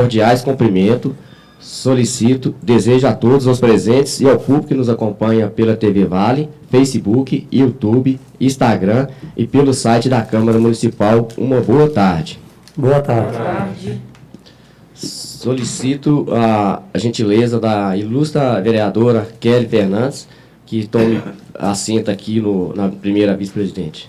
Cordiais cumprimento, solicito, desejo a todos os presentes e ao público que nos acompanha pela TV Vale, Facebook, YouTube, Instagram e pelo site da Câmara Municipal uma boa tarde. Boa tarde. Boa tarde. Solicito a gentileza da ilustra vereadora Kelly Fernandes, que tome assento aqui na primeira vice-presidente.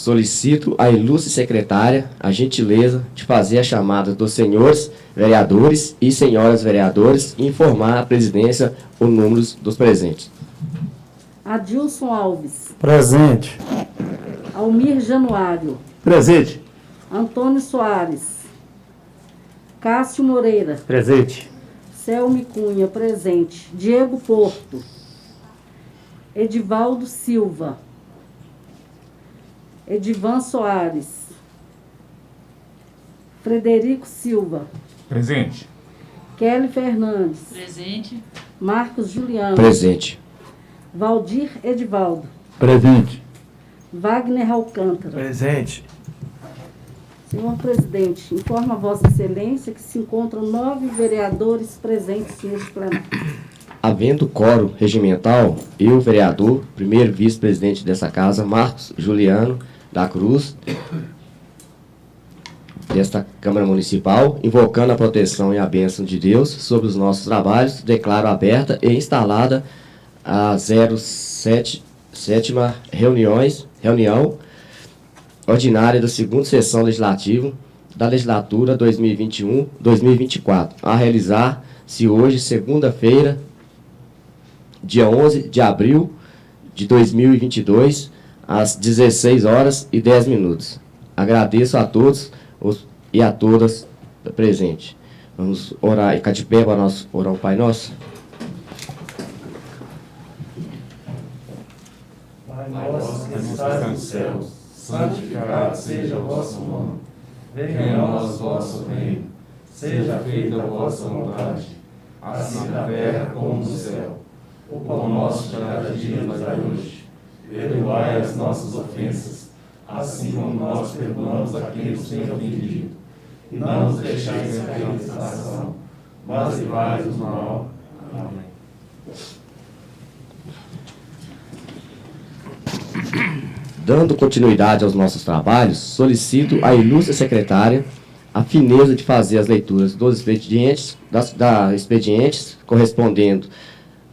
Solicito à ilustre secretária a gentileza de fazer a chamada dos senhores vereadores e senhoras vereadores e informar a presidência os números dos presentes. Adilson Alves. Presente. Almir Januário. Presente. Antônio Soares. Cássio Moreira. Presente. Selmi Cunha, presente. Diego Porto. Edivaldo Silva. Edivan Soares. Frederico Silva. Presente. Kelly Fernandes. Presente. Marcos Juliano. Presente. Valdir Edivaldo. Presente. Wagner Alcântara. Presente. Senhor presidente, informa a Vossa Excelência que se encontram 9 vereadores presentes neste plenário. Havendo quórum regimental, eu, vereador, primeiro vice-presidente dessa casa, Marcos Juliano da Cruz, desta Câmara Municipal, invocando a proteção e a bênção de Deus sobre os nossos trabalhos, declaro aberta e instalada a 07ª reunião ordinária da segunda sessão legislativa da legislatura 2021-2024, a realizar-se hoje, segunda-feira, dia 11 de abril de 2022, às 16h10. Agradeço a todos e a todas presentes. Vamos orar e ficar de pé para nós orar o Pai Nosso. Pai nosso que estás nos céus, santificado seja o vosso nome. Venha a nós o vosso reino. Seja feita a vossa vontade, assim na terra como no céu. O pão nosso de cada dia nos dai hoje. Perdoai as nossas ofensas, assim como nós perdoamos a quem nos tem ofendido. E não nos deixeis cair em tentação, mas livrai-nos do mal. Amém. Dando continuidade aos nossos trabalhos, solicito à ilustre secretária a fineza de fazer as leituras dos expedientes, expedientes correspondendo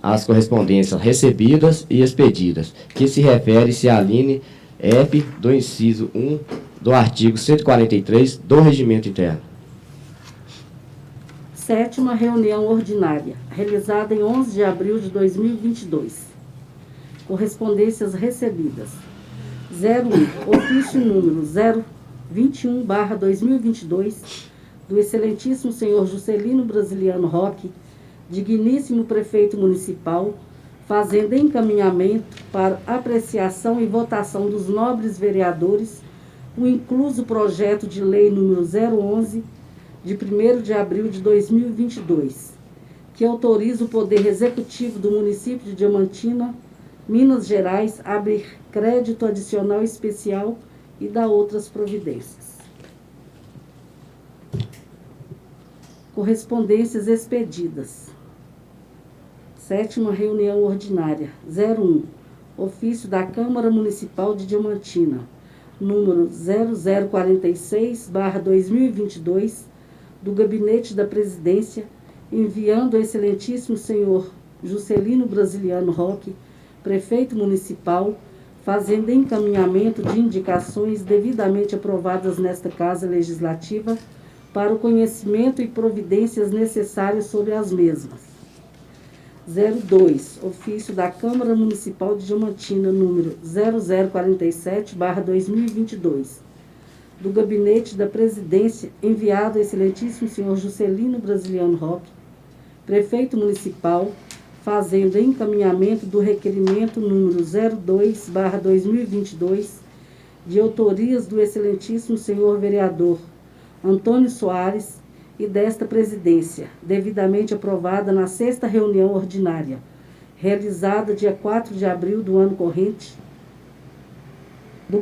às correspondências recebidas e expedidas, que se refere-se à linha F do inciso 1 do artigo 143 do Regimento Interno. 7ª reunião ordinária, realizada em 11 de abril de 2022. Correspondências recebidas. 01, ofício número 021/2022, do excelentíssimo senhor Juscelino Brasiliano Roque, digníssimo prefeito municipal, fazendo encaminhamento para apreciação e votação dos nobres vereadores o incluso projeto de lei número 011, de 1º de abril de 2022, que autoriza o Poder Executivo do município de Diamantina, Minas Gerais, a abrir crédito adicional especial e dar outras providências. Correspondências expedidas. 7ª reunião ordinária, 01, ofício da Câmara Municipal de Diamantina, número 0046/2022, do Gabinete da Presidência, enviando ao excelentíssimo senhor Juscelino Brasiliano Roque, prefeito municipal, fazendo encaminhamento de indicações devidamente aprovadas nesta Casa Legislativa para o conhecimento e providências necessárias sobre as mesmas. 02, ofício da Câmara Municipal de Diamantina, número 0047/2022, do Gabinete da Presidência, enviado ao excelentíssimo senhor Juscelino Brasiliano Roque, prefeito municipal, fazendo encaminhamento do requerimento número 02/2022, de autorias do excelentíssimo senhor vereador Antônio Soares e desta presidência, devidamente aprovada na 6ª reunião ordinária, realizada dia 4 de abril do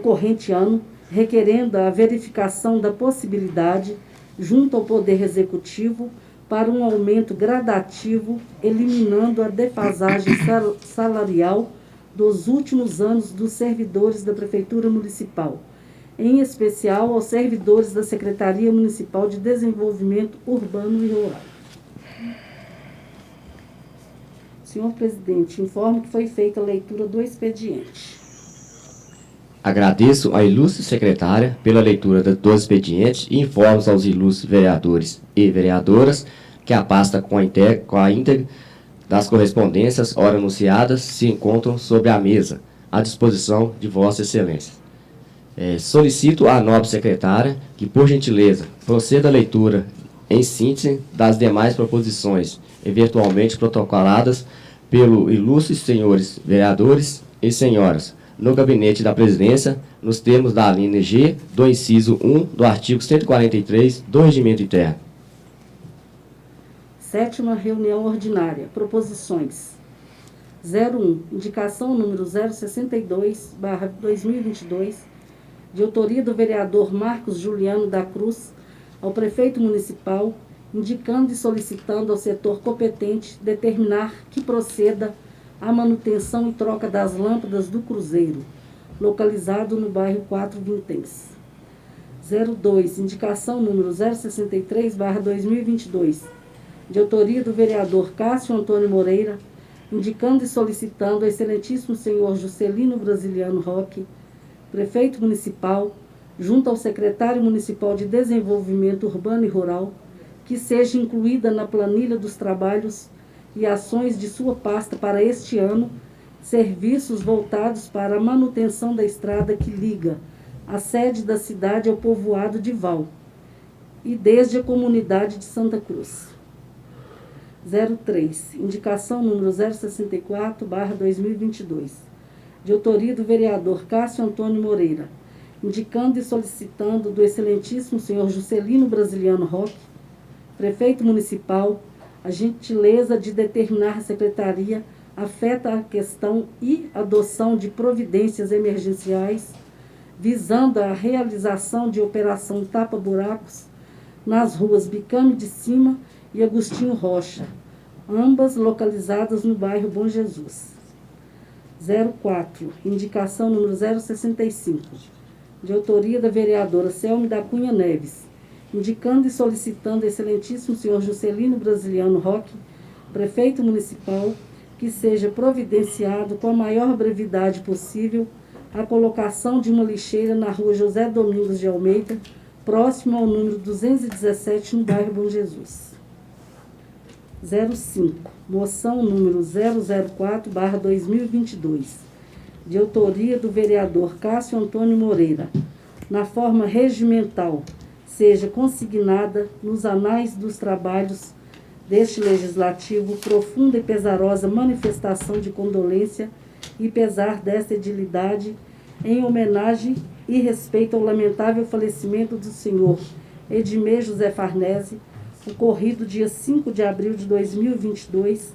corrente ano, requerendo a verificação da possibilidade, junto ao Poder Executivo, para um aumento gradativo, eliminando a defasagem salarial dos últimos anos dos servidores da Prefeitura Municipal, em especial aos servidores da Secretaria Municipal de Desenvolvimento Urbano e Rural. Senhor presidente, informo que foi feita a leitura do expediente. Agradeço à ilustre secretária pela leitura do expediente e informo aos ilustres vereadores e vereadoras que a pasta com a íntegra das correspondências ora anunciadas se encontram sobre a mesa, à disposição de Vossa Excelência. Solicito à nobre secretária que, por gentileza, proceda à leitura em síntese das demais proposições, eventualmente protocoladas pelo ilustres senhores vereadores e senhoras, no gabinete da presidência, nos termos da linha G do inciso 1 do artigo 143 do Regimento Interno. 7ª reunião ordinária. Proposições. 01. Indicação número 062/2022, de autoria do vereador Marcos Juliano da Cruz, ao prefeito municipal, indicando e solicitando ao setor competente determinar que proceda a manutenção e troca das lâmpadas do Cruzeiro, localizado no bairro 4 Vinténs. 02. Indicação número 063/2022, de autoria do vereador Cássio Antônio Moreira, indicando e solicitando ao excelentíssimo senhor Juscelino Brasiliano Roque, prefeito municipal, junto ao secretário municipal de Desenvolvimento Urbano e Rural, que seja incluída na planilha dos trabalhos e ações de sua pasta para este ano, serviços voltados para a manutenção da estrada que liga a sede da cidade ao povoado de Val, e desde a comunidade de Santa Cruz. 03. Indicação número 064/2022, de autoria do vereador Cássio Antônio Moreira, indicando e solicitando do excelentíssimo senhor Juscelino Brasiliano Roque, prefeito municipal, a gentileza de determinar a secretaria afeta a questão e adoção de providências emergenciais visando a realização de operação tapa-buracos nas ruas Bicame de Cima e Agostinho Rocha, ambas localizadas no bairro Bom Jesus. 04. Indicação número 065, de autoria da vereadora Selme da Cunha Neves, indicando e solicitando ao excelentíssimo senhor Juscelino Brasiliano Roque, prefeito municipal, que seja providenciado com a maior brevidade possível a colocação de uma lixeira na rua José Domingos de Almeida, próximo ao número 217, no bairro Bom Jesus. 05. Moção número 004/2022, de autoria do vereador Cássio Antônio Moreira, na forma regimental, seja consignada nos anais dos trabalhos deste legislativo profunda e pesarosa manifestação de condolência e pesar desta edilidade em homenagem e respeito ao lamentável falecimento do senhor Edmê José Farnese, ocorrido dia 5 de abril de 2022,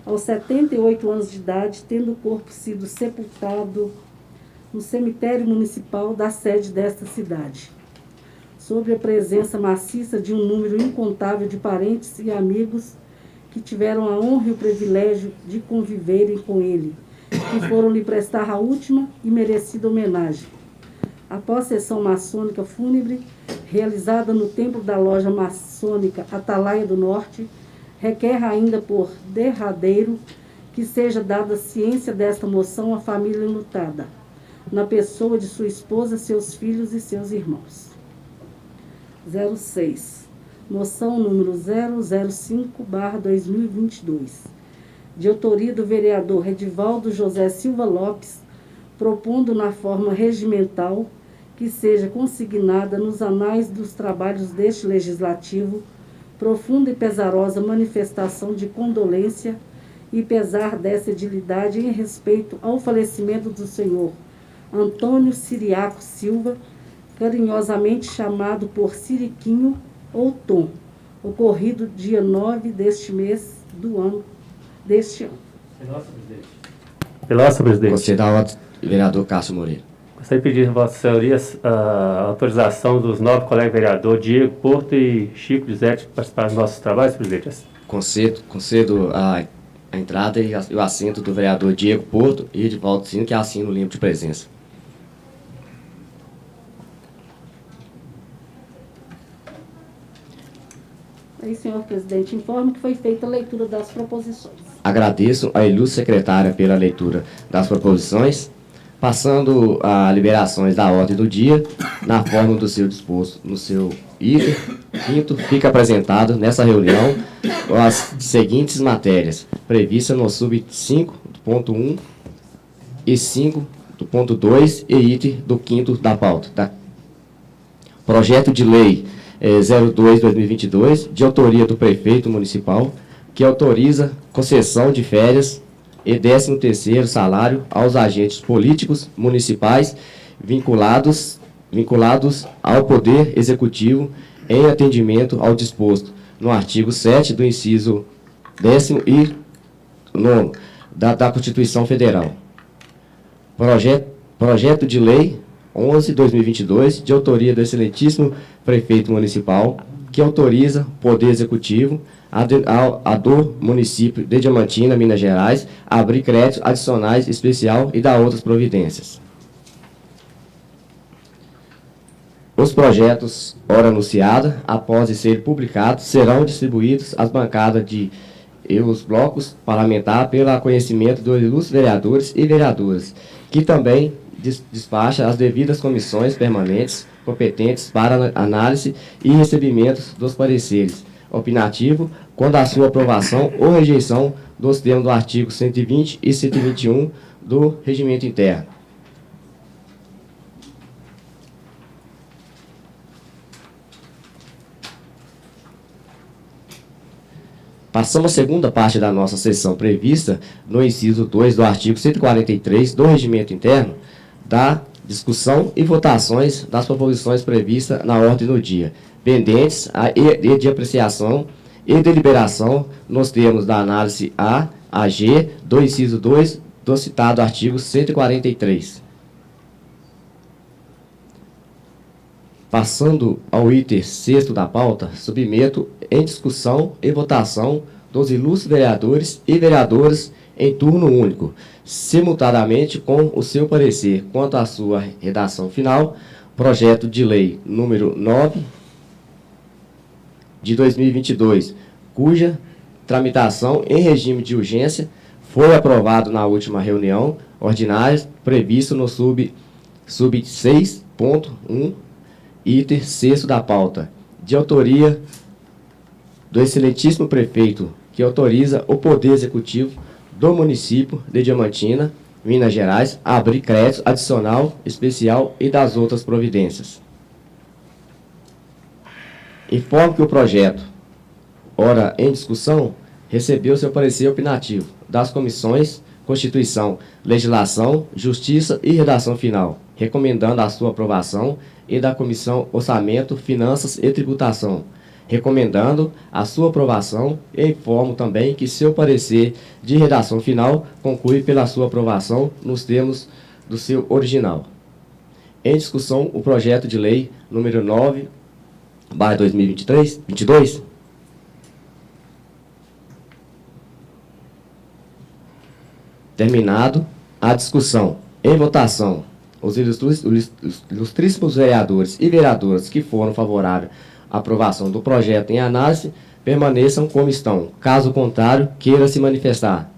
aos 78 anos de idade, tendo o corpo sido sepultado no cemitério municipal da sede desta cidade, sobre a presença maciça de um número incontável de parentes e amigos que tiveram a honra e o privilégio de conviverem com ele, que foram lhe prestar a última e merecida homenagem. Após sessão maçônica fúnebre, realizada no templo da loja maçônica Atalaia do Norte, requer ainda por derradeiro que seja dada ciência desta moção à família enlutada, na pessoa de sua esposa, seus filhos e seus irmãos. 06. Moção número 005/2022, de autoria do vereador Edivaldo José Silva Lopes, propondo na forma regimental que seja consignada nos anais dos trabalhos deste legislativo profunda e pesarosa manifestação de condolência e pesar dessa edilidade em respeito ao falecimento do senhor Antônio Siriaco Silva, carinhosamente chamado por Siriquinho ou Tom, ocorrido dia 9 deste mês deste ano. Pela nossa, presidente. Conselho da Ordem, vereador Cássio Moreira. Gostaria de pedir a Vossa Senhoria a autorização dos 9 colegas vereadores, Diego Porto e Chico Giuseppe, para participar dos nossos trabalhos, presidente. Concedo a entrada e o assento do vereador Diego Porto e Edivaldo Sino, que assina o livro de presença. Aí, senhor presidente, informo que foi feita a leitura das proposições. Agradeço à ilustre secretária pela leitura das proposições, passando a liberações da ordem do dia, na forma do seu disposto no seu item. Quinto, fica apresentado nessa reunião as seguintes matérias, previstas no sub 5.1 e 5.2 e item do quinto da pauta. Projeto de lei 02/2022, de autoria do prefeito municipal, que autoriza concessão de férias e 13º salário aos agentes políticos municipais vinculados ao Poder Executivo em atendimento ao disposto no artigo 7 do inciso 10º e 9º da Constituição Federal. Projeto de lei 11/2022, de autoria do excelentíssimo prefeito municipal, que autoriza o Poder Executivo do município de Diamantina, Minas Gerais, a abrir créditos adicionais especial e dar outras providências. Os projetos, ora anunciada, após serem publicados, serão distribuídos às bancadas e os blocos parlamentares pelo conhecimento dos ilustres vereadores e vereadoras, que também despacha as devidas comissões permanentes competentes para análise e recebimento dos pareceres opinativo quando a sua aprovação ou rejeição dos termos do artigo 120 e 121 do Regimento Interno. Passamos à segunda parte da nossa sessão prevista no inciso 2 do artigo 143 do Regimento Interno, da discussão e votações das proposições previstas na ordem do dia, pendentes de apreciação e deliberação nos termos da análise A a G do inciso 2 do citado artigo 143. Passando ao item 6º da pauta, submeto em discussão e votação dos ilustres vereadores e vereadoras em turno único, simultaneamente com o seu parecer quanto à sua redação final, projeto de lei número 9 de 2022, cuja tramitação em regime de urgência foi aprovado na última reunião ordinária, previsto no sub 6.1, item 6º da pauta, de autoria do excelentíssimo prefeito, que autoriza o Poder Executivo do município de Diamantina, Minas Gerais, a abrir crédito adicional, especial e das outras providências. Informo que o projeto, ora em discussão, recebeu seu parecer opinativo das comissões Constituição, Legislação, Justiça e Redação Final, recomendando a sua aprovação, e da Comissão Orçamento, Finanças e Tributação, recomendando a sua aprovação, e informo também que seu parecer de redação final conclui pela sua aprovação nos termos do seu original. Em discussão, o projeto de lei número 9/2022. Terminado a discussão. Em votação, os ilustríssimos vereadores e vereadoras que foram favoráveis à aprovação do projeto em análise permaneçam como estão. Caso contrário, queira se manifestar.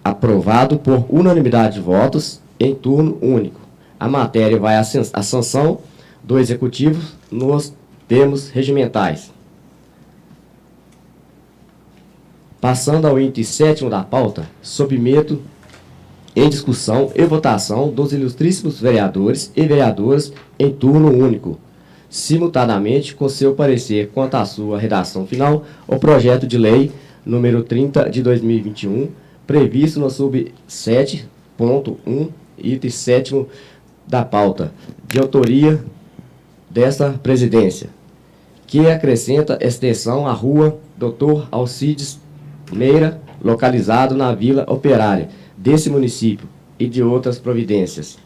Aprovado por unanimidade de votos em turno único. A matéria vai à sanção do Executivo nos termos regimentais. Passando ao item 7º da pauta, submeto em discussão e votação dos ilustríssimos vereadores e vereadoras em turno único, simultaneamente com seu parecer quanto à sua redação final, o projeto de lei número 30 de 2021, previsto no sub 7.1, item 7º da pauta, de autoria desta presidência, que acrescenta extensão à rua Dr. Alcides Meira, localizado na Vila Operária desse município, e de outras providências.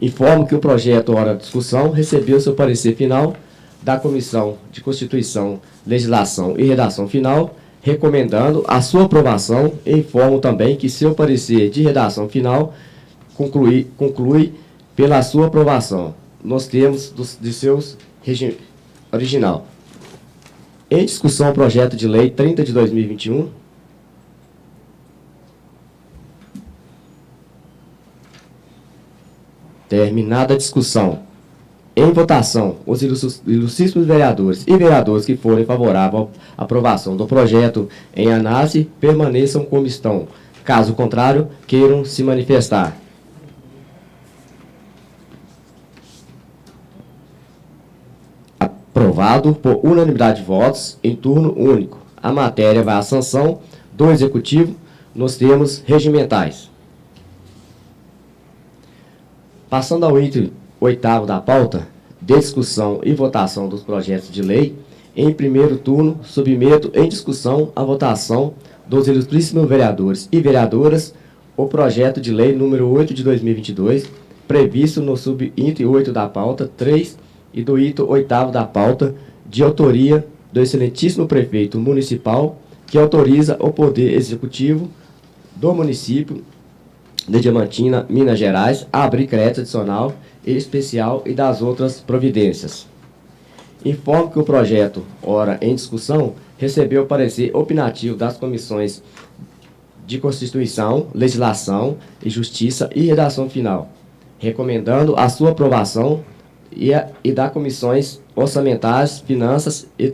Informo que o projeto, hora de discussão, recebeu seu parecer final da Comissão de Constituição, Legislação e Redação Final, recomendando a sua aprovação, e informo também que seu parecer de redação final conclui pela sua aprovação, nos termos de seus original. Em discussão, o projeto de lei 30 de 2021. Terminada a discussão, em votação, os ilustríssimos vereadores e vereadoras que forem favoráveis à aprovação do projeto em análise permaneçam como estão. Caso contrário, queiram se manifestar. Aprovado por unanimidade de votos em turno único. A matéria vai à sanção do Executivo nos termos regimentais. Passando ao item 8º da pauta, de discussão e votação dos projetos de lei, em primeiro turno, submeto em discussão a votação dos ilustríssimos vereadores e vereadoras o projeto de lei número 8 de 2022, previsto no subitem 8 da pauta 3 e do item 8º da pauta, de autoria do excelentíssimo prefeito municipal, que autoriza o Poder Executivo do município de Diamantina, Minas Gerais, a abrir crédito adicional e especial e das outras providências. Informo que o projeto, ora em discussão, recebeu parecer opinativo das comissões de Constituição, Legislação e Justiça e Redação Final, recomendando a sua aprovação e da Comissões Orçamentárias, Finanças e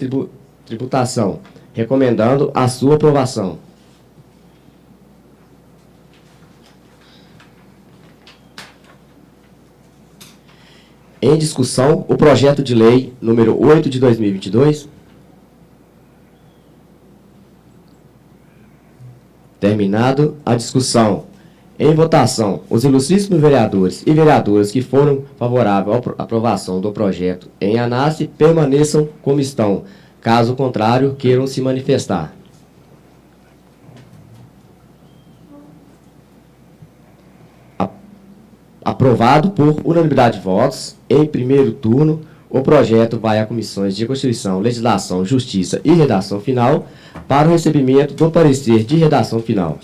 Tributação, recomendando a sua aprovação. Em discussão, o projeto de lei número 8 de 2022. Terminado a discussão. Em votação, os ilustríssimos vereadores e vereadoras que foram favoráveis à aprovação do projeto em análise permaneçam como estão. Caso contrário, queiram se manifestar. Aprovado por unanimidade de votos, em primeiro turno, o projeto vai a comissões de Constituição, Legislação, Justiça e Redação Final para o recebimento do parecer de redação final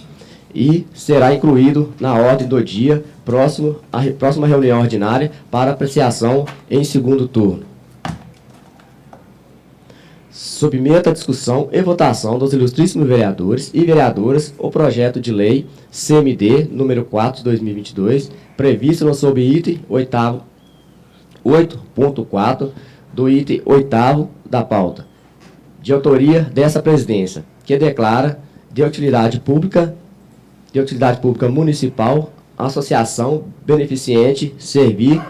e será incluído na ordem do dia próxima reunião ordinária para apreciação em segundo turno. Submeto à discussão e votação dos ilustríssimos vereadores e vereadoras o projeto de lei CMD número 4 de 2022, previsto no subitem 8.4 do item 8º da pauta, de autoria dessa presidência, que declara de utilidade pública municipal a Associação Beneficente Servir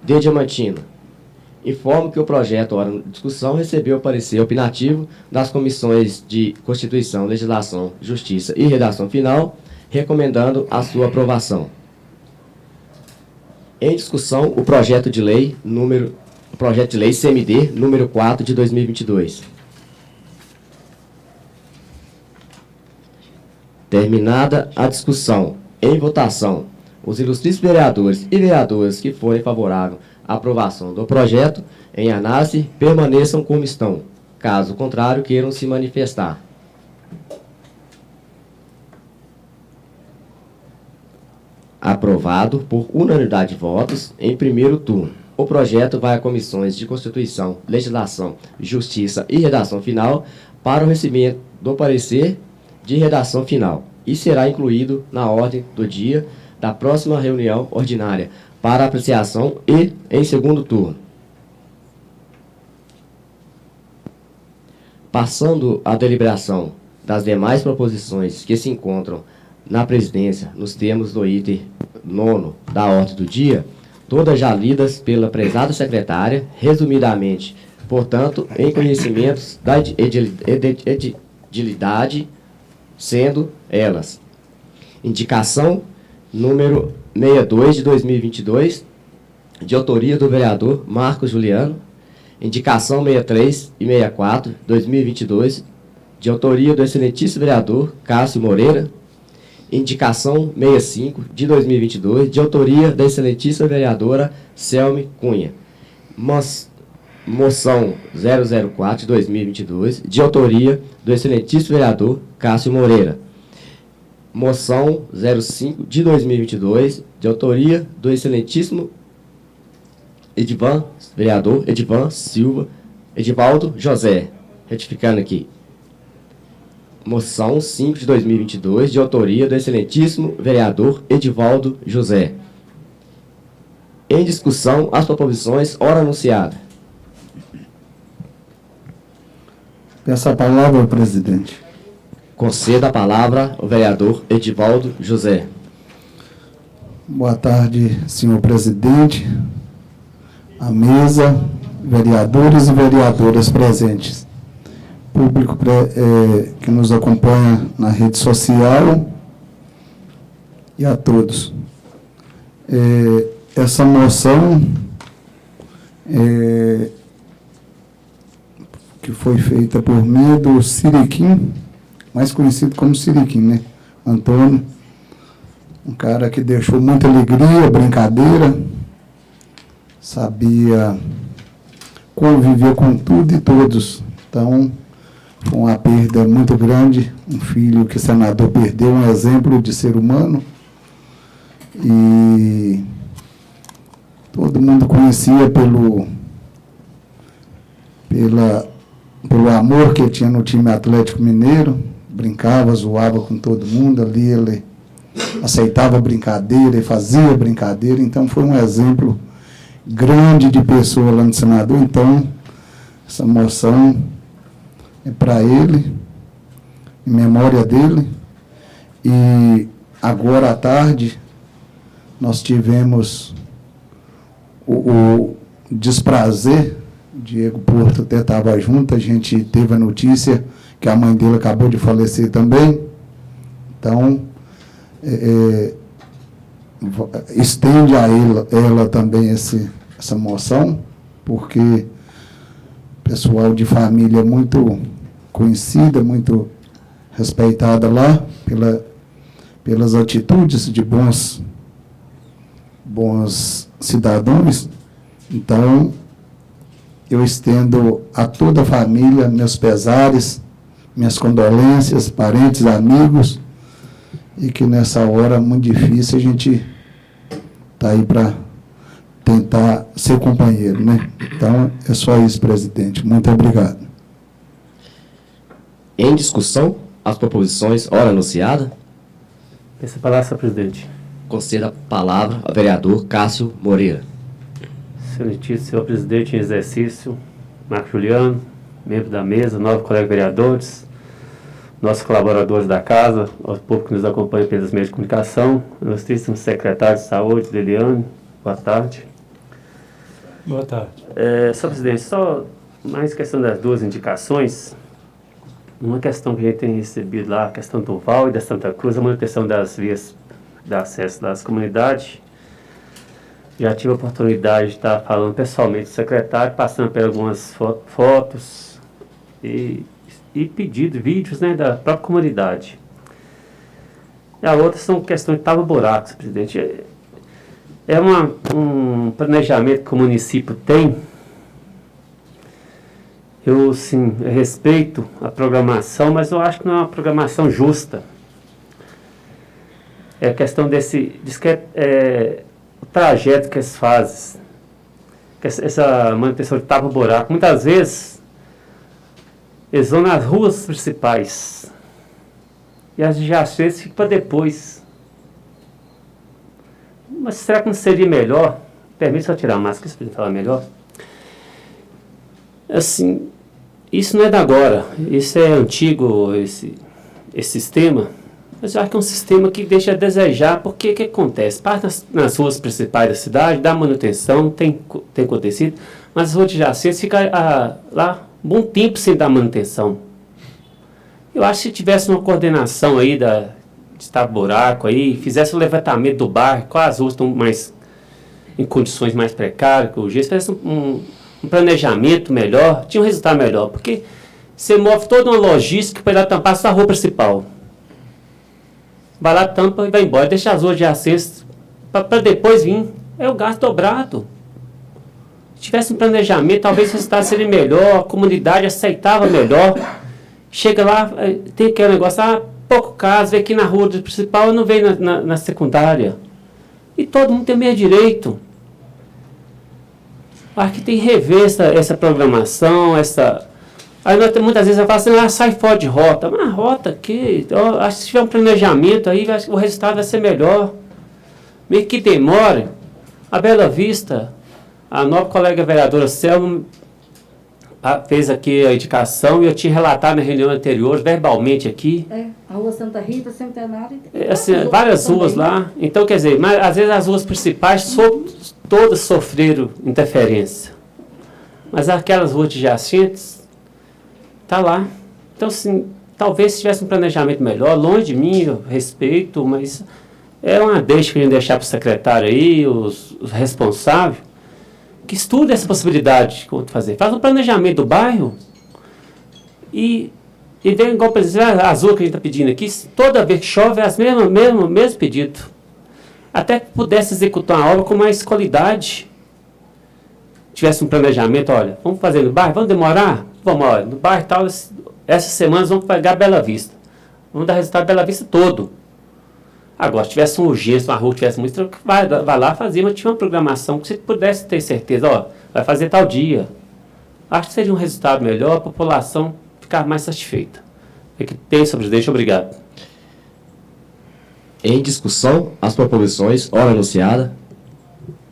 de Diamantina. Informo que o projeto, ora de discussão, recebeu parecer opinativo das comissões de Constituição, Legislação, Justiça e Redação Final, recomendando a sua aprovação. Em discussão, o projeto de lei CMD número 4 de 2022. Terminada a discussão, em votação, os ilustríssimos vereadores e vereadoras que forem favoráveis à aprovação do projeto em análise permaneçam como estão. Caso contrário, queiram se manifestar. Aprovado por unanimidade de votos em primeiro turno. O projeto vai a comissões de Constituição, Legislação, Justiça e Redação Final para o recebimento do parecer de redação final e será incluído na ordem do dia da próxima reunião ordinária para apreciação e em segundo turno. Passando à deliberação das demais proposições que se encontram na presidência nos termos do item 9º da ordem do dia, todas já lidas pela prezada secretária, resumidamente, portanto, em conhecimentos da edilidade, sendo elas: indicação número 62 de 2022, de autoria do vereador Marcos Juliano; indicação 63 e 64, 2022, de autoria do excelentíssimo vereador Cássio Moreira; indicação 65, de 2022, de autoria da excelentíssima vereadora Selme Cunha; moção 004, de 2022, de autoria do excelentíssimo vereador Cássio Moreira; moção 05, de 2022, de autoria do excelentíssimo vereador Edivaldo José. Retificando aqui. Moção 5 de 2022, de autoria do excelentíssimo vereador Edivaldo José. Em discussão, as proposições, ora anunciada. Peço a palavra, presidente. Conceda a palavra ao vereador Edivaldo José. Boa tarde, senhor presidente, a mesa, vereadores e vereadoras presentes, público que nos acompanha na rede social e a todos. Essa moção que foi feita por mim do Siriquim, mais conhecido como Siriquim, né? Antônio, um cara que deixou muita alegria, brincadeira, sabia conviver com tudo e todos. Então, foi uma perda muito grande, um filho que o senador perdeu, um exemplo de ser humano, e todo mundo conhecia pelo amor que ele tinha no time Atlético Mineiro, brincava, zoava com todo mundo, ali ele aceitava brincadeira e fazia brincadeira, então foi um exemplo grande de pessoa lá no senador. Então, essa moção é para ele, em memória dele. E agora à tarde, nós tivemos o desprazer, Diego Porto até estava junto, a gente teve a notícia que a mãe dele acabou de falecer também. Então, estende a ela também essa moção, porque pessoal de família muito conhecida, muito respeitada lá, pelas atitudes de bons cidadãos. Então, eu estendo a toda a família meus pesares, minhas condolências, parentes, amigos, e que nessa hora muito difícil a gente está aí para tentar ser companheiro, né? Então, é só isso, presidente. Muito obrigado. Em discussão, as proposições, ora anunciada. Essa palavra, senhor presidente. Conceda a palavra ao vereador Cássio Moreira. Excelentíssimo senhor presidente em exercício, Marcos Juliano, membro da mesa, novos colegas vereadores, nossos colaboradores da casa, o público que nos acompanha pelos meios de comunicação, ilustríssimo secretário de saúde, Liliane, boa tarde. Boa tarde. Senhor presidente, só mais questão das duas indicações, uma questão que a gente tem recebido lá, a questão do Val e da Santa Cruz, a manutenção das vias de acesso das comunidades. Já tive a oportunidade de estar falando pessoalmente com o secretário, passando por algumas fotos e pedido, vídeos, né, da própria comunidade. E a outra são questões de tapa-buracos, presidente. É um planejamento que o município tem. Eu, sim, respeito a programação, mas eu acho que não é uma programação justa. É a questão o trajeto que eles fazem, essa manutenção de tapa-buraco. Muitas vezes, eles vão nas ruas principais e as adjacências ficam para depois. Mas será que não seria melhor? Permite só tirar a máscara, se falar melhor. Assim, isso não é da agora, isso é antigo, esse sistema, Mas eu acho que é um sistema que deixa a desejar, porque o que acontece? Parte nas ruas principais da cidade, dá manutenção, tem acontecido, mas as ruas adjacentes ficam lá um bom tempo sem dar manutenção. Eu acho que se tivesse uma coordenação aí de estar buraco aí, fizesse um levantamento do bairro, quais ruas estão mais em condições mais precárias, que o jeito, fizesse um planejamento melhor, tinha um resultado melhor, porque você move toda uma logística para ir lá tampar a sua rua principal. Vai lá, tampa e vai embora, deixa as ruas adjacentes para depois vir. É o gasto dobrado. Se tivesse um planejamento, talvez o resultado seria melhor, a comunidade aceitava melhor. Chega lá, tem aquele negócio, pouco caso, vem aqui na rua principal e não vem na secundária. E todo mundo tem o mesmo direito. Acho que tem que rever essa programação, Aí muitas vezes eu falo assim, sai fora de rota. Mas rota aqui, acho que se tiver um planejamento aí, o resultado vai ser melhor. Mesmo que demore, a Bela Vista, a nova colega vereadora Selma fez aqui a indicação e eu tinha relatado na reunião anterior, verbalmente aqui. A Rua Santa Rita, Centenário. Assim, várias ruas lá. Então, quer dizer, mas às vezes as ruas principais todas sofreram interferência. Mas aquelas ruas adjacentes, está lá. Então, assim, talvez se tivesse um planejamento melhor, longe de mim, eu respeito, mas é uma deixa que a gente deixar para o secretário aí, os responsáveis, que estude essa possibilidade de como fazer. Faz um planejamento do bairro e vem igual, por exemplo, a azul que a gente está pedindo aqui, toda vez que chove é o mesmo pedido. Até que pudesse executar uma obra com mais qualidade. Tivesse um planejamento, olha, vamos fazer no bairro, vamos demorar? Vamos, olha, no bairro tal, essas semanas vamos pegar Bela Vista. Vamos dar resultado Bela Vista todo. Agora, se tivesse uma urgência, uma rua que tivesse muito, vai lá fazer, mas tinha uma programação que você pudesse ter certeza, ó, vai fazer tal dia. Acho que seria um resultado melhor, a população ficar mais satisfeita. É que tem sobre isso, obrigado. Em discussão, as proposições, ora anunciada.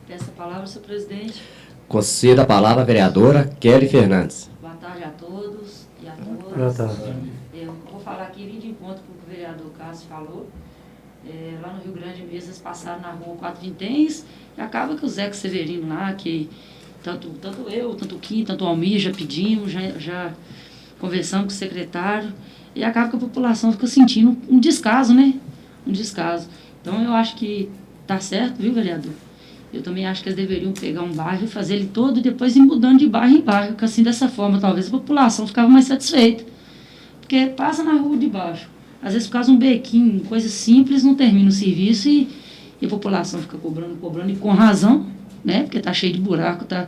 Peço a palavra, senhor presidente. Conceda a palavra à vereadora Kelly Fernandes. Boa tarde a todos e a todas. Boa tarde. Eu vou falar aqui, vim de encontro com o que o vereador Cássio falou. Lá no Rio Grande mesmo, eles passaram na rua 4 Vinténs e acaba que o Zeca Severino lá, que tanto eu, tanto o Kim, tanto o Almir já pedimos, já conversamos com o secretário, e acaba que a população fica sentindo um descaso, né? Um descaso. Então eu acho que tá certo, viu, vereador? Eu também acho que eles deveriam pegar um bairro e fazer ele todo e depois ir mudando de bairro em bairro, que assim, dessa forma, talvez a população ficava mais satisfeita. Porque passa na rua de baixo. Às vezes, por causa de um bequinho, coisa simples, não termina o serviço e a população fica cobrando, e com razão, né? Porque tá cheio de buraco, tá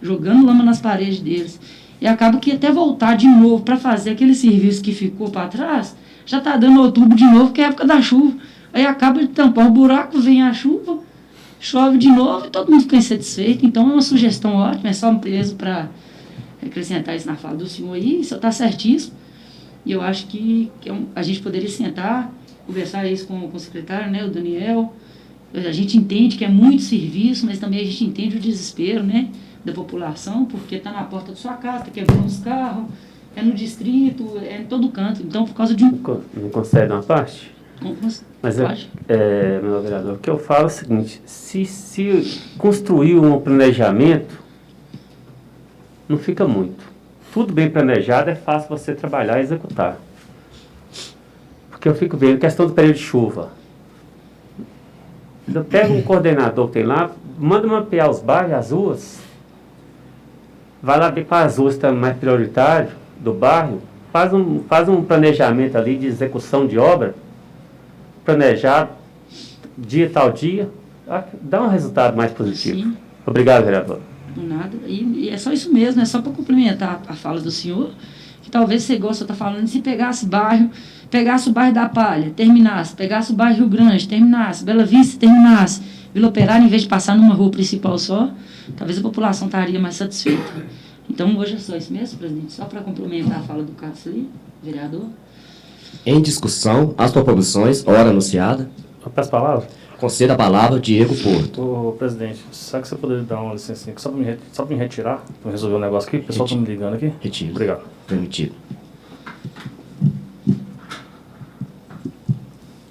jogando lama nas paredes deles. E acaba que até voltar de novo para fazer aquele serviço que ficou para trás, já tá dando outubro de novo, que é a época da chuva. Aí acaba de tampar o buraco, vem a chuva, chove de novo e todo mundo fica insatisfeito. Então é uma sugestão ótima, é só um peso para acrescentar isso na fala do senhor aí, isso está certíssimo. E eu acho que a gente poderia sentar, conversar isso com o secretário, né, o Daniel. A gente entende que é muito serviço, mas também a gente entende o desespero, né, da população, porque está na porta da sua casa, está quebrando os carros, é no distrito, é em todo canto. Então, por causa de um... Não concede uma parte? Mas pode. Meu vereador, o que eu falo é o seguinte, se construir um planejamento, não fica muito. Tudo bem planejado, é fácil você trabalhar e executar. Porque eu fico vendo, questão do período de chuva. Eu pego um coordenador que tem lá, manda mapear os bairros, as ruas, vai lá ver quais ruas estão mais prioritárias do bairro, faz um planejamento ali de execução de obra, planejado, dia tal dia, dá um resultado mais positivo. Sim. Obrigado, vereador. Nada. E é só isso mesmo, é só para complementar a fala do senhor, que talvez você gosta de estar falando, se pegasse o bairro da Palha, terminasse, pegasse o bairro Rio Grande, terminasse, Bela Vista, terminasse, Vila Operária, em vez de passar numa rua principal só, talvez a população estaria mais satisfeita. Então, hoje é só isso mesmo, presidente, só para complementar a fala do Cássio ali, vereador. Em discussão, as proposições, ora anunciada. Eu peço a palavra? Conceda a palavra, Diego Porto. Ô, presidente, será que você poderia dar uma licencinha aqui só para me retirar, para resolver um negócio aqui? O pessoal está me ligando aqui. Retiro. Obrigado. Permitido.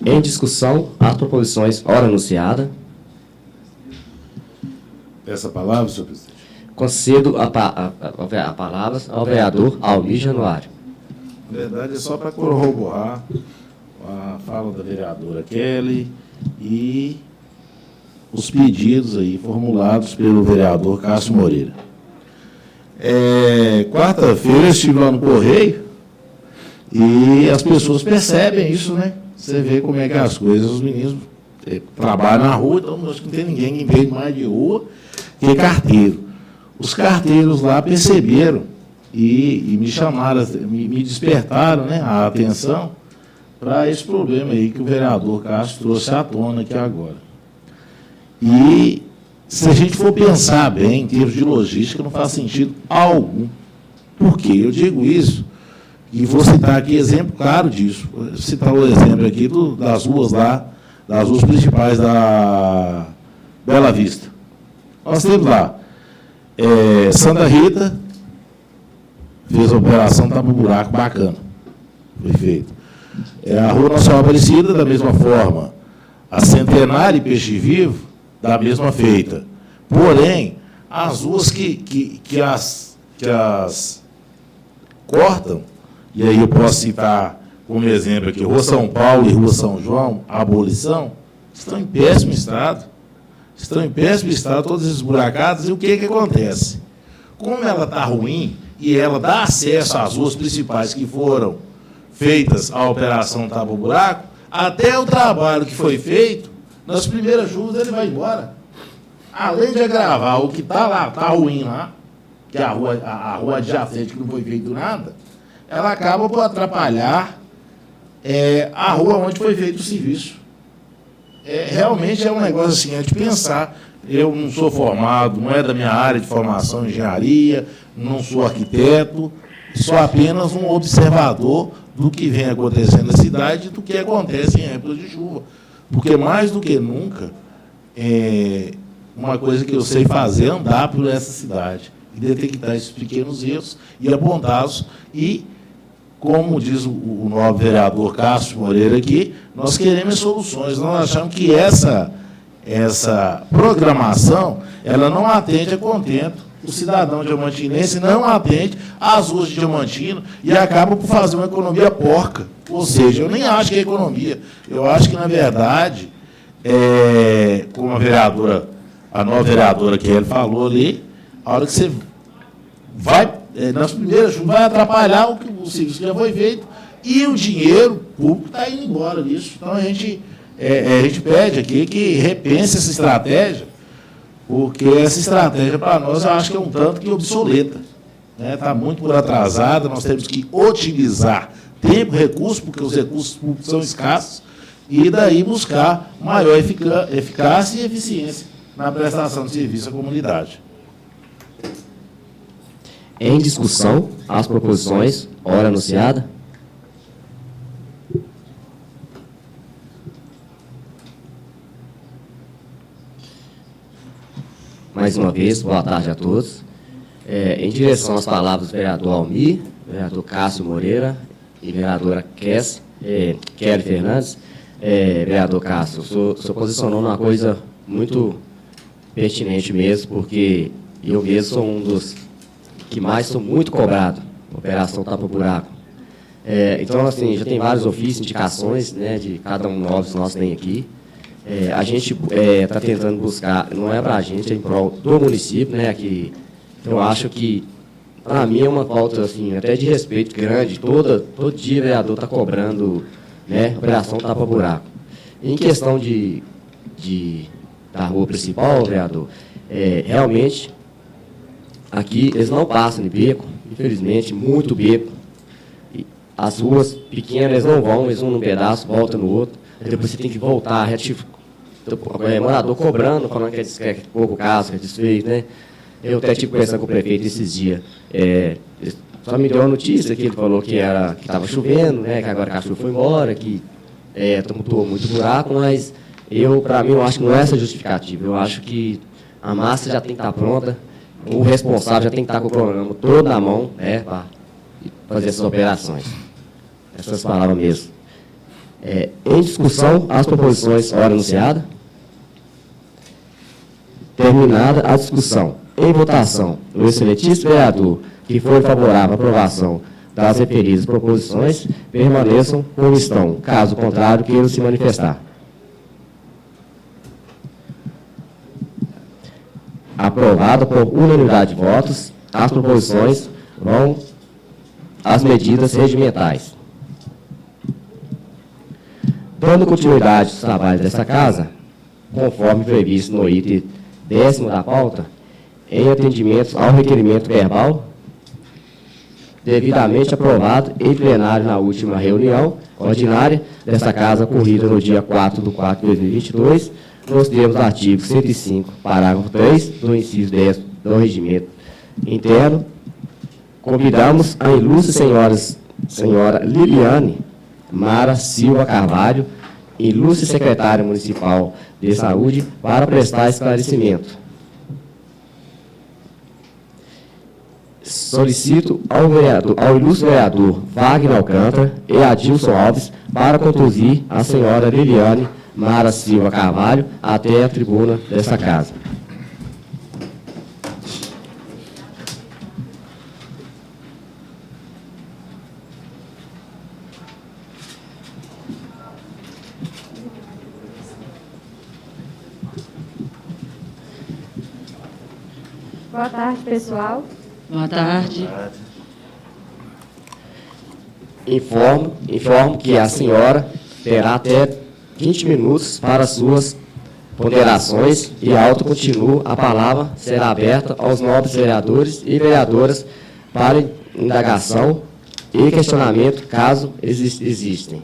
Em discussão, as proposições ora anunciada. Peço a palavra, senhor presidente. Concedo a palavra ao vereador Almir Januário. Na verdade, é só para corroborar a fala da vereadora Kelly e os pedidos aí formulados pelo vereador Cássio Moreira. Quarta-feira eu estive lá no Correio e as pessoas percebem isso, né? Você vê como é que as coisas, os meninos trabalham na rua, então acho que não tem ninguém que vende mais de rua que carteiro. Os carteiros lá perceberam e me chamaram, me despertaram, né, a atenção para esse problema aí que o vereador Cássio trouxe à tona aqui agora. E se a gente for pensar bem, em termos de logística, não faz sentido algum. Por que eu digo isso? E vou citar aqui exemplo claro disso. Vou citar o exemplo aqui das ruas lá, das ruas principais da Bela Vista. Nós temos lá Santa Rita, fez a operação tapa-buraco bacana. Foi feito. A Rua Nossa Senhora Aparecida, da mesma forma. A Centenário e Peixe Vivo, da mesma feita. Porém, as ruas que as cortam, e aí eu posso citar como exemplo aqui, Rua São Paulo e Rua São João, a abolição, estão em péssimo estado. Estão em péssimo estado, todas esburacadas, e o que acontece? Como ela está ruim, e ela dá acesso às ruas principais que foram feitas a operação tapa-buraco, até o trabalho que foi feito, nas primeiras chuvas ele vai embora. Além de agravar o que está lá, está ruim lá, que é a rua adjacente que não foi feito nada, ela acaba por atrapalhar a rua onde foi feito o serviço. Realmente é um negócio assim, é de pensar. Eu não sou formado, não é da minha área de formação em engenharia, não sou arquiteto, sou apenas um observador do que vem acontecendo na cidade e do que acontece em épocas de chuva. Porque mais do que nunca, uma coisa que eu sei fazer é andar por essa cidade e detectar esses pequenos erros e apontá-los. E, como diz o nobre vereador Cássio Moreira aqui, nós queremos soluções. Nós achamos que essa programação ela não atende a contento. O cidadão diamantinense não atende às ruas de Diamantino e acaba por fazer uma economia porca. Ou seja, eu nem acho que é economia. Eu acho que, na verdade, como a nova vereadora que ele falou ali, a hora que você vai, nas primeiras chuvas, vai atrapalhar o serviço que já foi feito e o dinheiro público está indo embora nisso. Então, a gente pede aqui que repense essa estratégia, porque essa estratégia, para nós, eu acho que é um tanto que obsoleta. Está muito por atrasada, nós temos que otimizar tempo, recurso, porque os recursos públicos são escassos, e daí buscar maior eficácia e eficiência na prestação de serviço à comunidade. Em discussão, as proposições, ora anunciada. Mais uma vez, boa tarde a todos. Em direção às palavras do vereador Almir, vereador Cássio Moreira e vereadora Kelly Fernandes, vereador Cássio, o senhor posicionou numa coisa muito pertinente mesmo, porque eu mesmo sou um dos que mais sou muito cobrado, operação tapa-buraco. Então, assim, já tem vários ofícios, indicações, né, de cada um nós tem aqui. A gente está tentando buscar, não é para a gente, é em prol do município, né, que eu acho que, para mim, é uma falta, assim, até de respeito grande. Todo dia o vereador está cobrando, né, operação tapa-buraco. Em questão da rua principal, vereador, realmente, aqui eles não passam de beco, infelizmente, muito beco. E as ruas pequenas, eles vão num pedaço, voltam no outro. Depois você tem que voltar, retificar. Morador cobrando, falando que é pouco caso, que é desfeito, né? Eu até tive conversando com o prefeito esses dias. Só me deu a notícia que ele falou que estava chovendo, né? Que agora a chuva foi embora, que tumultuou muito buraco, mas para mim, eu acho que não é essa justificativa. Eu acho que a massa já tem que estar pronta, o responsável já tem que estar com o programa todo na mão, né? Para fazer essas operações. Essas palavras mesmo. Em discussão, as proposições ora anunciada. Terminada a discussão. Em votação, o excelentíssimo vereador que for favorável à aprovação das referidas proposições permaneçam como estão. Caso contrário, queiram se manifestar. Aprovada por unanimidade de votos, as proposições vão às medidas regimentais. Dando continuidade aos trabalhos desta Casa, conforme previsto no item 10º da pauta, em atendimento ao requerimento verbal, devidamente aprovado em plenário na última reunião ordinária desta Casa, ocorrida no dia 4/4/2022, nos termos do artigo 105, parágrafo 3, do inciso 10 do Regimento Interno, convidamos a ilustre senhora Liliane Mara Silva Carvalho, ilustre secretária municipal de saúde, para prestar esclarecimento. Solicito ao ilustre vereador Wagner Alcântara e Adilson Alves para conduzir a senhora Liliane Mara Silva Carvalho até a tribuna desta Casa. Boa tarde, pessoal. Boa tarde. Informo que a senhora terá até 20 minutos para suas ponderações e alto continuo. A palavra será aberta aos nobres vereadores e vereadoras para indagação e questionamento, caso existem.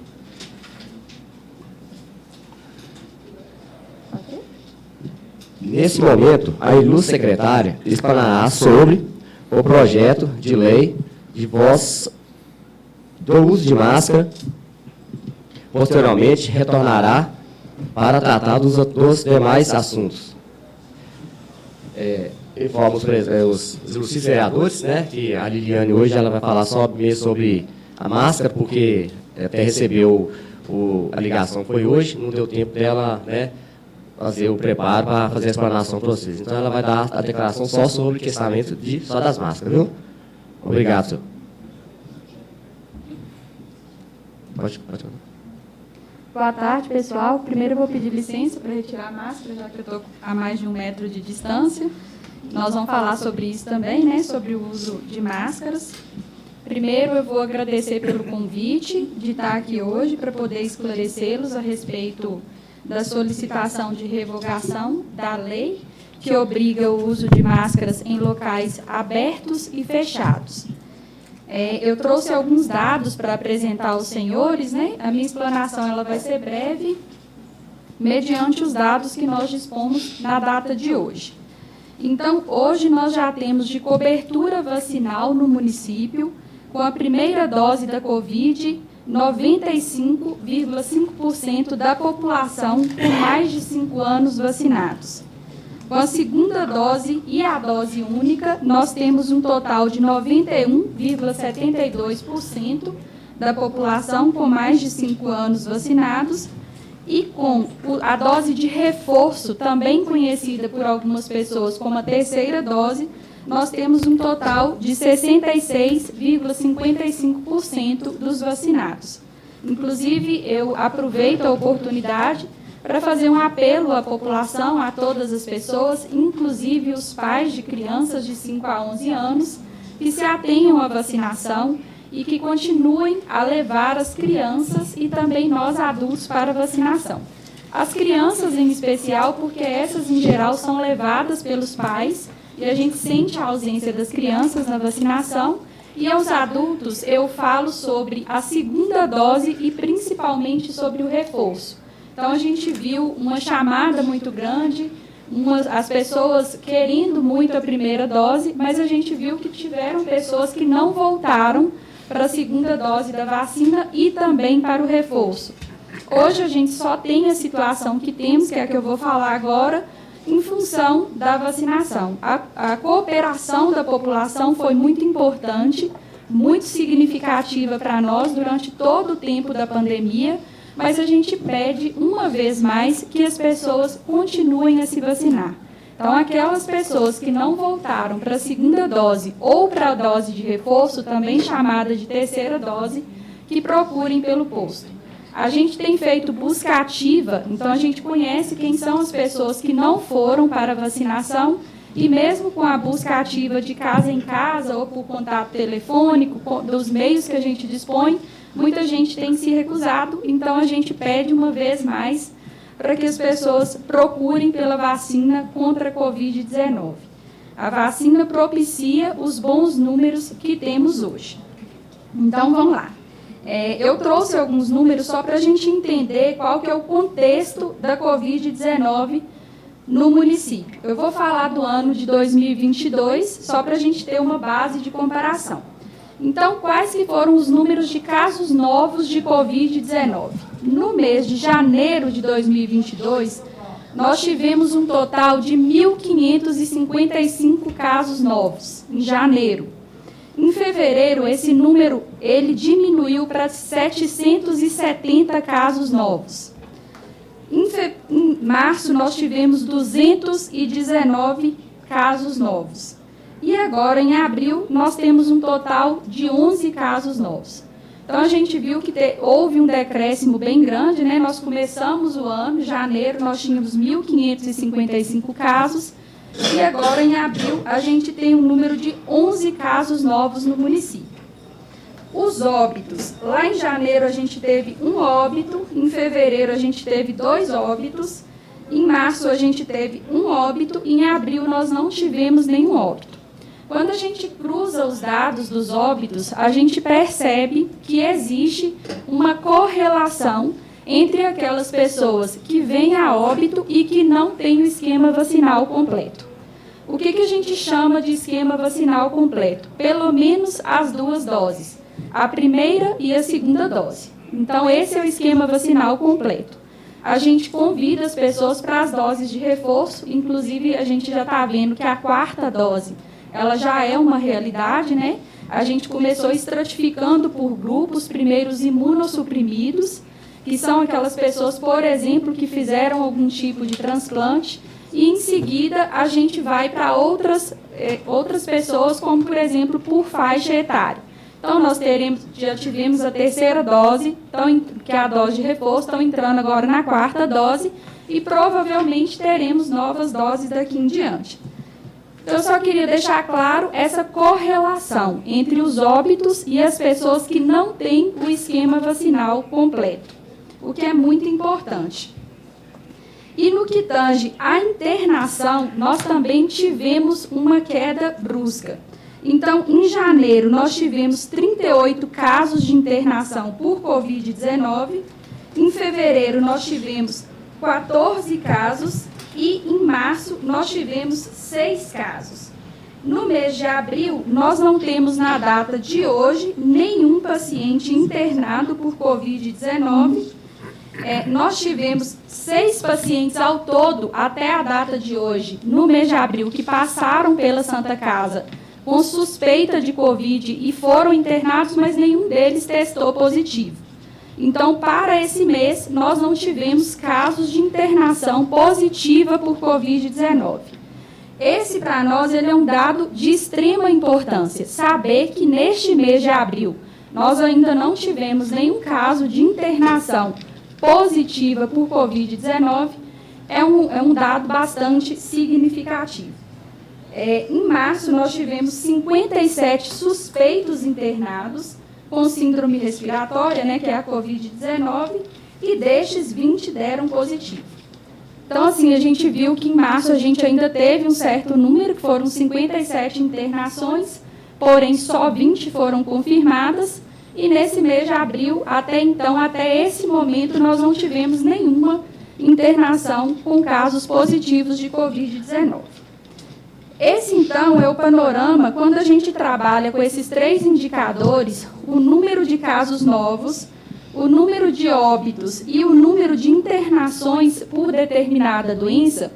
Nesse momento, a ilustre secretária explanará sobre o projeto de lei do uso de máscara. Posteriormente, retornará para tratar dos demais assuntos. Informo os ilustres vereadores, né, que a Liliane hoje ela vai falar sobre a máscara, porque até recebeu a ligação, foi hoje, não deu tempo dela, né, fazer o preparo para fazer a explanação para vocês. Então, ela vai dar a declaração só sobre o questionamento só das máscaras, viu? Obrigado, senhor. Pode. Boa tarde, pessoal. Primeiro eu vou pedir licença para retirar a máscara, já que eu estou a mais de 1 metro de distância. Nós vamos falar sobre isso também, né? Sobre o uso de máscaras. Primeiro eu vou agradecer pelo convite de estar aqui hoje para poder esclarecê-los a respeito da solicitação de revogação da lei que obriga o uso de máscaras em locais abertos e fechados. Eu trouxe alguns dados para apresentar aos senhores, né? A minha explanação ela vai ser breve, mediante os dados que nós dispomos na data de hoje. Então, hoje nós já temos de cobertura vacinal no município, com a primeira dose da Covid, 95,5% da população com mais de 5 anos vacinados. Com a segunda dose e a dose única, nós temos um total de 91,72% da população com mais de 5 anos vacinados. E com a dose de reforço, também conhecida por algumas pessoas como a terceira dose, nós temos um total de 66,55% dos vacinados. Inclusive, eu aproveito a oportunidade para fazer um apelo à população, a todas as pessoas, inclusive os pais de crianças de 5 a 11 anos, que se atenham à vacinação e que continuem a levar as crianças e também nós adultos para a vacinação. As crianças em especial, porque essas em geral são levadas pelos pais e a gente sente a ausência das crianças na vacinação. E aos adultos eu falo sobre a segunda dose e principalmente sobre o reforço. Então a gente viu uma chamada muito grande, as pessoas querendo muito a primeira dose, mas a gente viu que tiveram pessoas que não voltaram para a segunda dose da vacina e também para o reforço. Hoje a gente só tem a situação que temos, que é a que eu vou falar agora, em função da vacinação. A cooperação da população foi muito importante, muito significativa para nós durante todo o tempo da pandemia. mas a gente pede uma vez mais que as pessoas continuem a se vacinar. Então, aquelas pessoas que não voltaram para a segunda dose ou para a dose de reforço, também chamada de terceira dose, que procurem pelo posto. A gente tem feito busca ativa, então a gente conhece quem são as pessoas que não foram para a vacinação e mesmo com a busca ativa de casa em casa ou por contato telefônico, dos meios que a gente dispõe, muita gente tem se recusado, então a gente pede uma vez mais para que as pessoas procurem pela vacina contra a Covid-19. A vacina propicia os bons números que temos hoje. Então, vamos lá. Eu trouxe alguns números só para a gente entender qual que é o contexto da Covid-19 no município. Eu vou falar do ano de 2022, só para a gente ter uma base de comparação. Então, quais que foram os números de casos novos de Covid-19? No mês de janeiro de 2022, nós tivemos um total de 1.555 casos novos, em janeiro. Em fevereiro, esse número ele diminuiu para 770 casos novos. Em março, nós tivemos 219 casos novos. E agora, em abril, nós temos um total de 11 casos novos. Então, a gente viu que houve um decréscimo bem grande, né? Nós começamos o ano, em janeiro, nós tínhamos 1.555 casos, e agora, em abril, a gente tem um número de 11 casos novos no município. Os óbitos, lá em janeiro a gente teve um óbito, em fevereiro a gente teve 2 óbitos, em março a gente teve um óbito, e em abril nós não tivemos nenhum óbito. Quando a gente cruza os dados dos óbitos, a gente percebe que existe uma correlação entre aquelas pessoas que vêm a óbito e que não têm o esquema vacinal completo. O que a gente chama de esquema vacinal completo? Pelo menos as 2 doses, a primeira e a segunda dose. Então, esse é o esquema vacinal completo. A gente convida as pessoas para as doses de reforço, inclusive a gente já está vendo que a 4ª dose ela já é uma realidade, né? A gente começou estratificando por grupos, primeiro os imunossuprimidos, que são aquelas pessoas, por exemplo, que fizeram algum tipo de transplante, e em seguida a gente vai para outras pessoas, como por exemplo, por faixa etária. Então, nós já tivemos a 3ª dose, que é a dose de reforço, estão entrando agora na 4ª dose, e provavelmente teremos novas doses daqui em diante. Eu só queria deixar claro essa correlação entre os óbitos e as pessoas que não têm o esquema vacinal completo, o que é muito importante. E no que tange à internação, nós também tivemos uma queda brusca. Então, em janeiro, nós tivemos 38 casos de internação por Covid-19. Em fevereiro, nós tivemos 14 casos. E em março, nós tivemos 6 casos. No mês de abril, nós não temos na data de hoje nenhum paciente internado por Covid-19. Nós tivemos 6 pacientes ao todo, até a data de hoje, no mês de abril, que passaram pela Santa Casa com suspeita de Covid e foram internados, mas nenhum deles testou positivo. Então, para esse mês, nós não tivemos casos de internação positiva por Covid-19. Esse, para nós, ele é um dado de extrema importância. Saber que neste mês de abril, nós ainda não tivemos nenhum caso de internação positiva por Covid-19, é um dado bastante significativo. Em março, nós tivemos 57 suspeitos internados, com síndrome respiratória, né, que é a Covid-19, e destes 20 deram positivo. Então, assim, a gente viu que em março a gente ainda teve um certo número, que foram 57 internações, porém só 20 foram confirmadas, e nesse mês de abril, até então, até esse momento, nós não tivemos nenhuma internação com casos positivos de Covid-19. Esse, então, é o panorama quando a gente trabalha com esses 3 indicadores, o número de casos novos, o número de óbitos e o número de internações por determinada doença,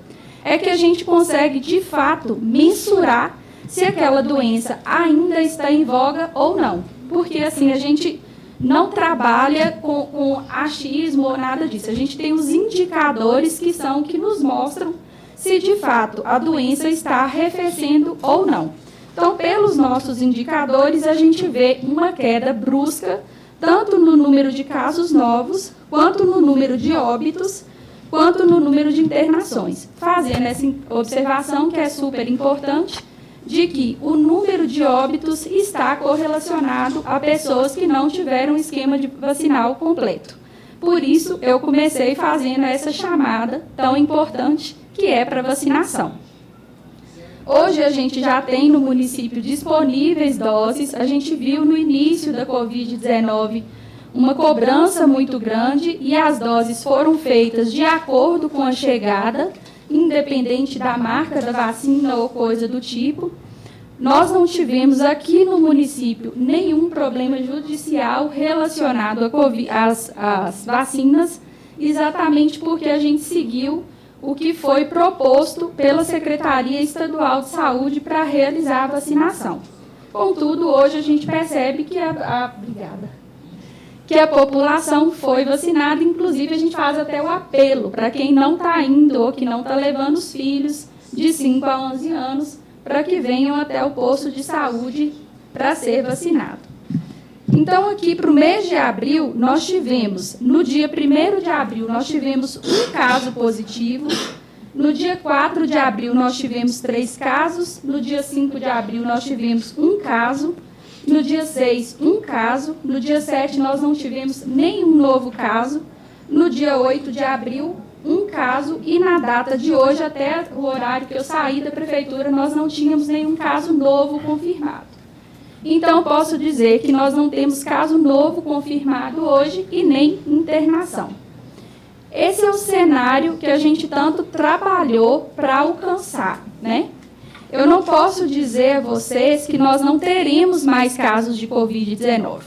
é que a gente consegue, de fato, mensurar se aquela doença ainda está em voga ou não. Porque, assim, a gente não trabalha com achismo ou nada disso. A gente tem os indicadores que nos mostram se de fato a doença está arrefecendo ou não. Então, pelos nossos indicadores, a gente vê uma queda brusca, tanto no número de casos novos, quanto no número de óbitos, quanto no número de internações. Fazendo essa observação, que é super importante, de que o número de óbitos está correlacionado a pessoas que não tiveram esquema de vacinal completo. Por isso, eu comecei fazendo essa chamada tão importante que é para vacinação. Hoje a gente já tem no município disponíveis doses. A gente viu no início da Covid-19 uma cobrança muito grande e as doses foram feitas de acordo com a chegada, independente da marca da vacina ou coisa do tipo. Nós não tivemos aqui no município nenhum problema judicial relacionado às vacinas, exatamente porque a gente seguiu o que foi proposto pela Secretaria Estadual de Saúde para realizar a vacinação. Contudo, hoje a gente percebe que a população foi vacinada, inclusive a gente faz até o apelo para quem não está indo ou que não está levando os filhos de 5 a 11 anos para que venham até o posto de saúde para ser vacinado. Então, aqui para o mês de abril, nós tivemos, no dia 1º de abril, nós tivemos um caso positivo, no dia 4 de abril nós tivemos 3 casos, no dia 5 de abril nós tivemos um caso, no dia 6, um caso, no dia 7 nós não tivemos nenhum novo caso, no dia 8 de abril, um caso, e na data de hoje, até o horário que eu saí da prefeitura, nós não tínhamos nenhum caso novo confirmado. Então, posso dizer que nós não temos caso novo confirmado hoje e nem internação. Esse é o cenário que a gente tanto trabalhou para alcançar, né? Eu não posso dizer a vocês que nós não teremos mais casos de Covid-19.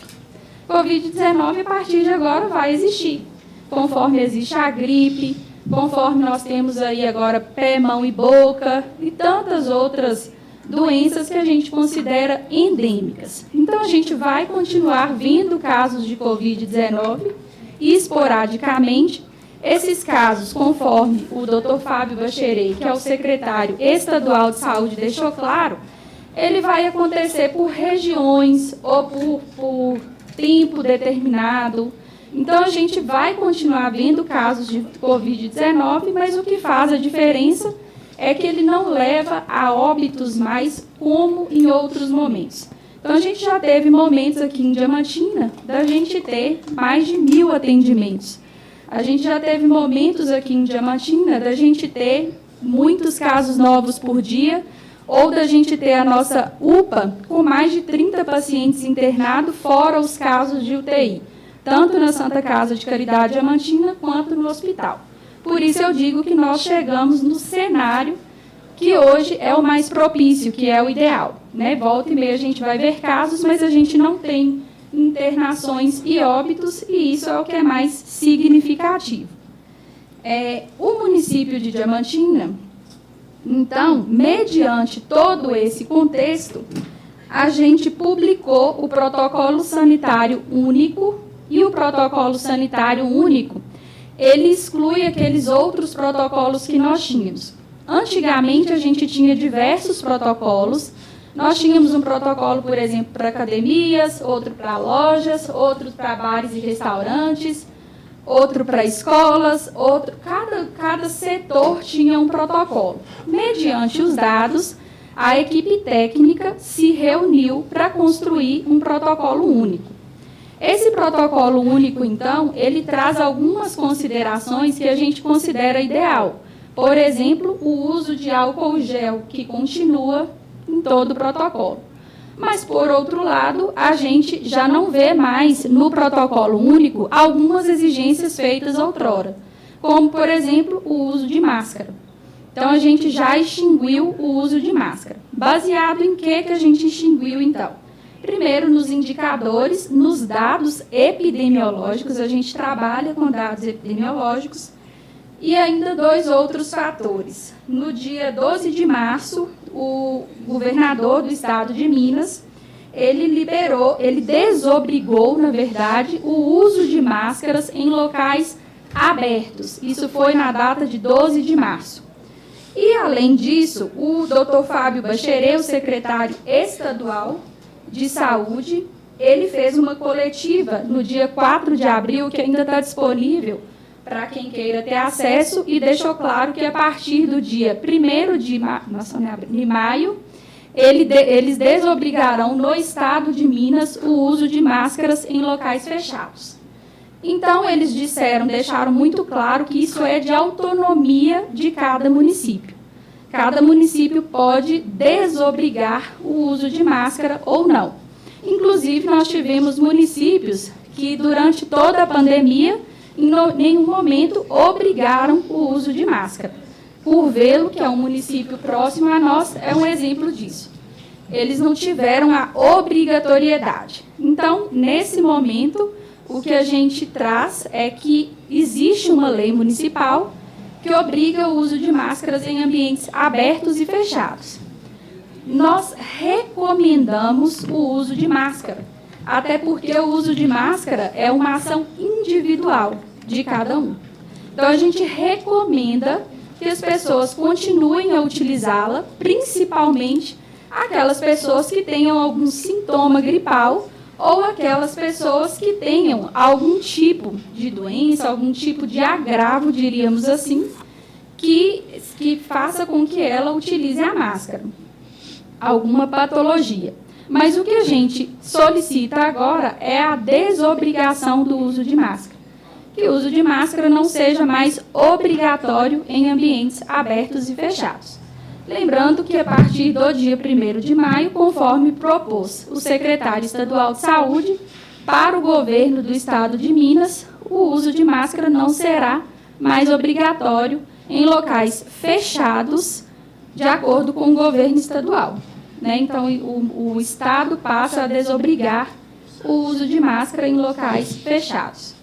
Covid-19, a partir de agora, vai existir, conforme existe a gripe, conforme nós temos aí agora pé, mão e boca e tantas outras doenças que a gente considera endêmicas. Então, a gente vai continuar vendo casos de Covid-19 e, esporadicamente, esses casos, conforme o Dr. Fábio Bacherê, que é o secretário estadual de saúde, deixou claro, ele vai acontecer por regiões ou por tempo determinado. Então, a gente vai continuar vendo casos de Covid-19, mas o que faz a diferença é que ele não leva a óbitos mais como em outros momentos. Então, a gente já teve momentos aqui em Diamantina da gente ter mais de 1.000 atendimentos. A gente já teve momentos aqui em Diamantina da gente ter muitos casos novos por dia, ou da gente ter a nossa UPA com mais de 30 pacientes internados, fora os casos de UTI, tanto na Santa Casa de Caridade Diamantina quanto no hospital. Por isso eu digo que nós chegamos no cenário que hoje é o mais propício, que é o ideal, né? Volta e meia a gente vai ver casos, mas a gente não tem internações e óbitos, e isso é o que é mais significativo. O município de Diamantina, então, mediante todo esse contexto, a gente publicou o protocolo sanitário único, e o protocolo sanitário único, ele exclui aqueles outros protocolos que nós tínhamos. Antigamente, a gente tinha diversos protocolos. Nós tínhamos um protocolo, por exemplo, para academias, outro para lojas, outro para bares e restaurantes, outro para escolas, outro. Cada setor tinha um protocolo. Mediante os dados, a equipe técnica se reuniu para construir um protocolo único. Esse protocolo único, então, ele traz algumas considerações que a gente considera ideal. Por exemplo, o uso de álcool gel, que continua em todo o protocolo. Mas, por outro lado, a gente já não vê mais no protocolo único algumas exigências feitas outrora, como, por exemplo, o uso de máscara. Então, a gente já extinguiu o uso de máscara. Baseado em que a gente extinguiu, então? Primeiro, nos indicadores, nos dados epidemiológicos, a gente trabalha com dados epidemiológicos, e ainda 2 outros fatores. No dia 12 de março, o governador do estado de Minas, ele desobrigou, na verdade, o uso de máscaras em locais abertos. Isso foi na data de 12 de março. E, além disso, o Dr. Fábio Bacherê, o secretário estadual de saúde, ele fez uma coletiva no dia 4 de abril, que ainda está disponível para quem queira ter acesso, e deixou claro que a partir do dia 1º de maio, eles desobrigarão no estado de Minas o uso de máscaras em locais fechados. Então, eles deixaram muito claro que isso é de autonomia de cada município. Cada município pode desobrigar o uso de máscara ou não. Inclusive, nós tivemos municípios que, durante toda a pandemia, em nenhum momento obrigaram o uso de máscara. Curvelo, que é um município próximo a nós, é um exemplo disso. Eles não tiveram a obrigatoriedade. Então, nesse momento, o que a gente traz é que existe uma lei municipal que obriga o uso de máscaras em ambientes abertos e fechados. Nós recomendamos o uso de máscara, até porque o uso de máscara é uma ação individual de cada um. Então, a gente recomenda que as pessoas continuem a utilizá-la, principalmente aquelas pessoas que tenham algum sintoma gripal ou aquelas pessoas que tenham algum tipo de doença, algum tipo de agravo, diríamos assim, que faça com que ela utilize a máscara. Alguma patologia. Mas o que a gente solicita agora é a desobrigação do uso de máscara. Que o uso de máscara não seja mais obrigatório em ambientes abertos e fechados. Lembrando que, a partir do dia 1º de maio, conforme propôs o secretário estadual de saúde, para o governo do estado de Minas, o uso de máscara não será mais obrigatório em locais fechados, de acordo com o governo estadual. Então, o estado passa a desobrigar o uso de máscara em locais fechados.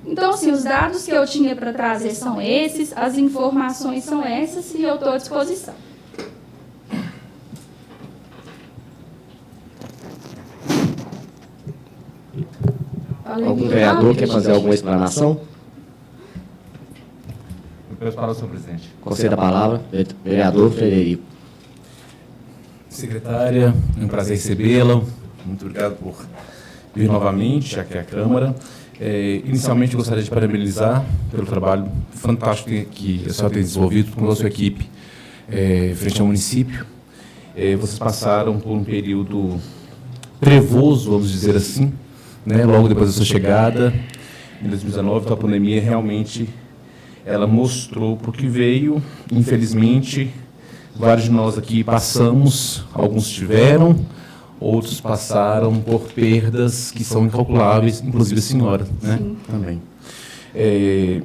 Então, assim, os dados que eu tinha para trazer são esses, as informações são essas, e eu estou à disposição. Algum vereador quer fazer alguma explanação? Eu peço palavra, senhor presidente. Conceda a palavra, vereador Frederico. Secretária, é um prazer recebê-la. Muito obrigado por vir novamente aqui à Câmara. Inicialmente, gostaria de parabenizar pelo trabalho fantástico que a senhora tem desenvolvido com a sua equipe frente ao município. Vocês passaram por um período trevoso, vamos dizer assim, né, logo depois da sua chegada, em 2019, então a pandemia realmente ela mostrou para o que veio. Infelizmente, vários de nós aqui passamos, alguns tiveram, outros passaram por perdas que são incalculáveis, inclusive a senhora, né? Também.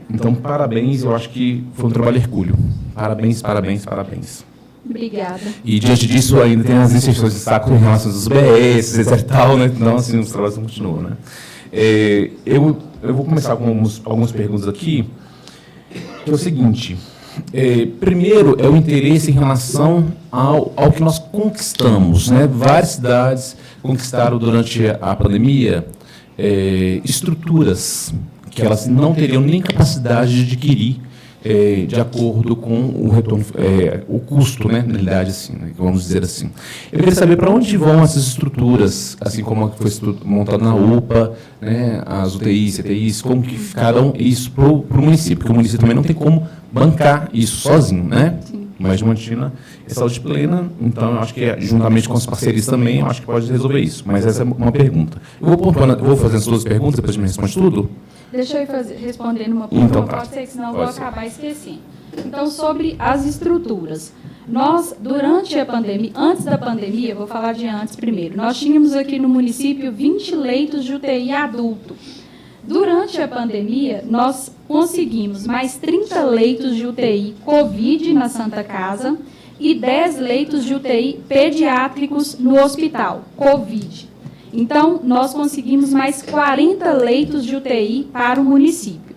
Então, parabéns, eu acho que foi um trabalho hercúleo. Parabéns, parabéns, parabéns. Obrigada. E, diante disso, ainda tem as inserções de saco em relação aos UBS, etc. e tal, né? Então, assim, os trabalhos continuam, né? Eu vou começar com algumas perguntas aqui, que é o seguinte. Primeiro, é o interesse em relação ao que nós conquistamos, né? Várias cidades conquistaram durante a pandemia estruturas que elas não teriam nem capacidade de adquirir de acordo com o retorno, o custo, né, na realidade, assim, né, vamos dizer assim. Eu queria saber para onde vão essas estruturas, assim como a que foi montada na UPA, né, as UTIs, CTIs, como que ficaram isso para o município, porque o município também não tem como bancar isso sozinho, né? Sim. Mas Diamantina é saúde plena, então eu acho que juntamente com as parcerias também, eu acho que pode resolver isso. Mas essa é uma pergunta. Eu vou fazer as duas perguntas, depois me responde tudo? Deixa eu ir respondendo uma pergunta, então, pode ser que senão eu vou acabar esquecendo. Então, sobre as estruturas. Nós, durante a pandemia, antes da pandemia, vou falar de antes primeiro, nós tínhamos aqui no município 20 leitos de UTI adulto. Durante a pandemia, nós conseguimos mais 30 leitos de UTI Covid na Santa Casa e 10 leitos de UTI pediátricos no hospital Covid. Então, nós conseguimos mais 40 leitos de UTI para o município.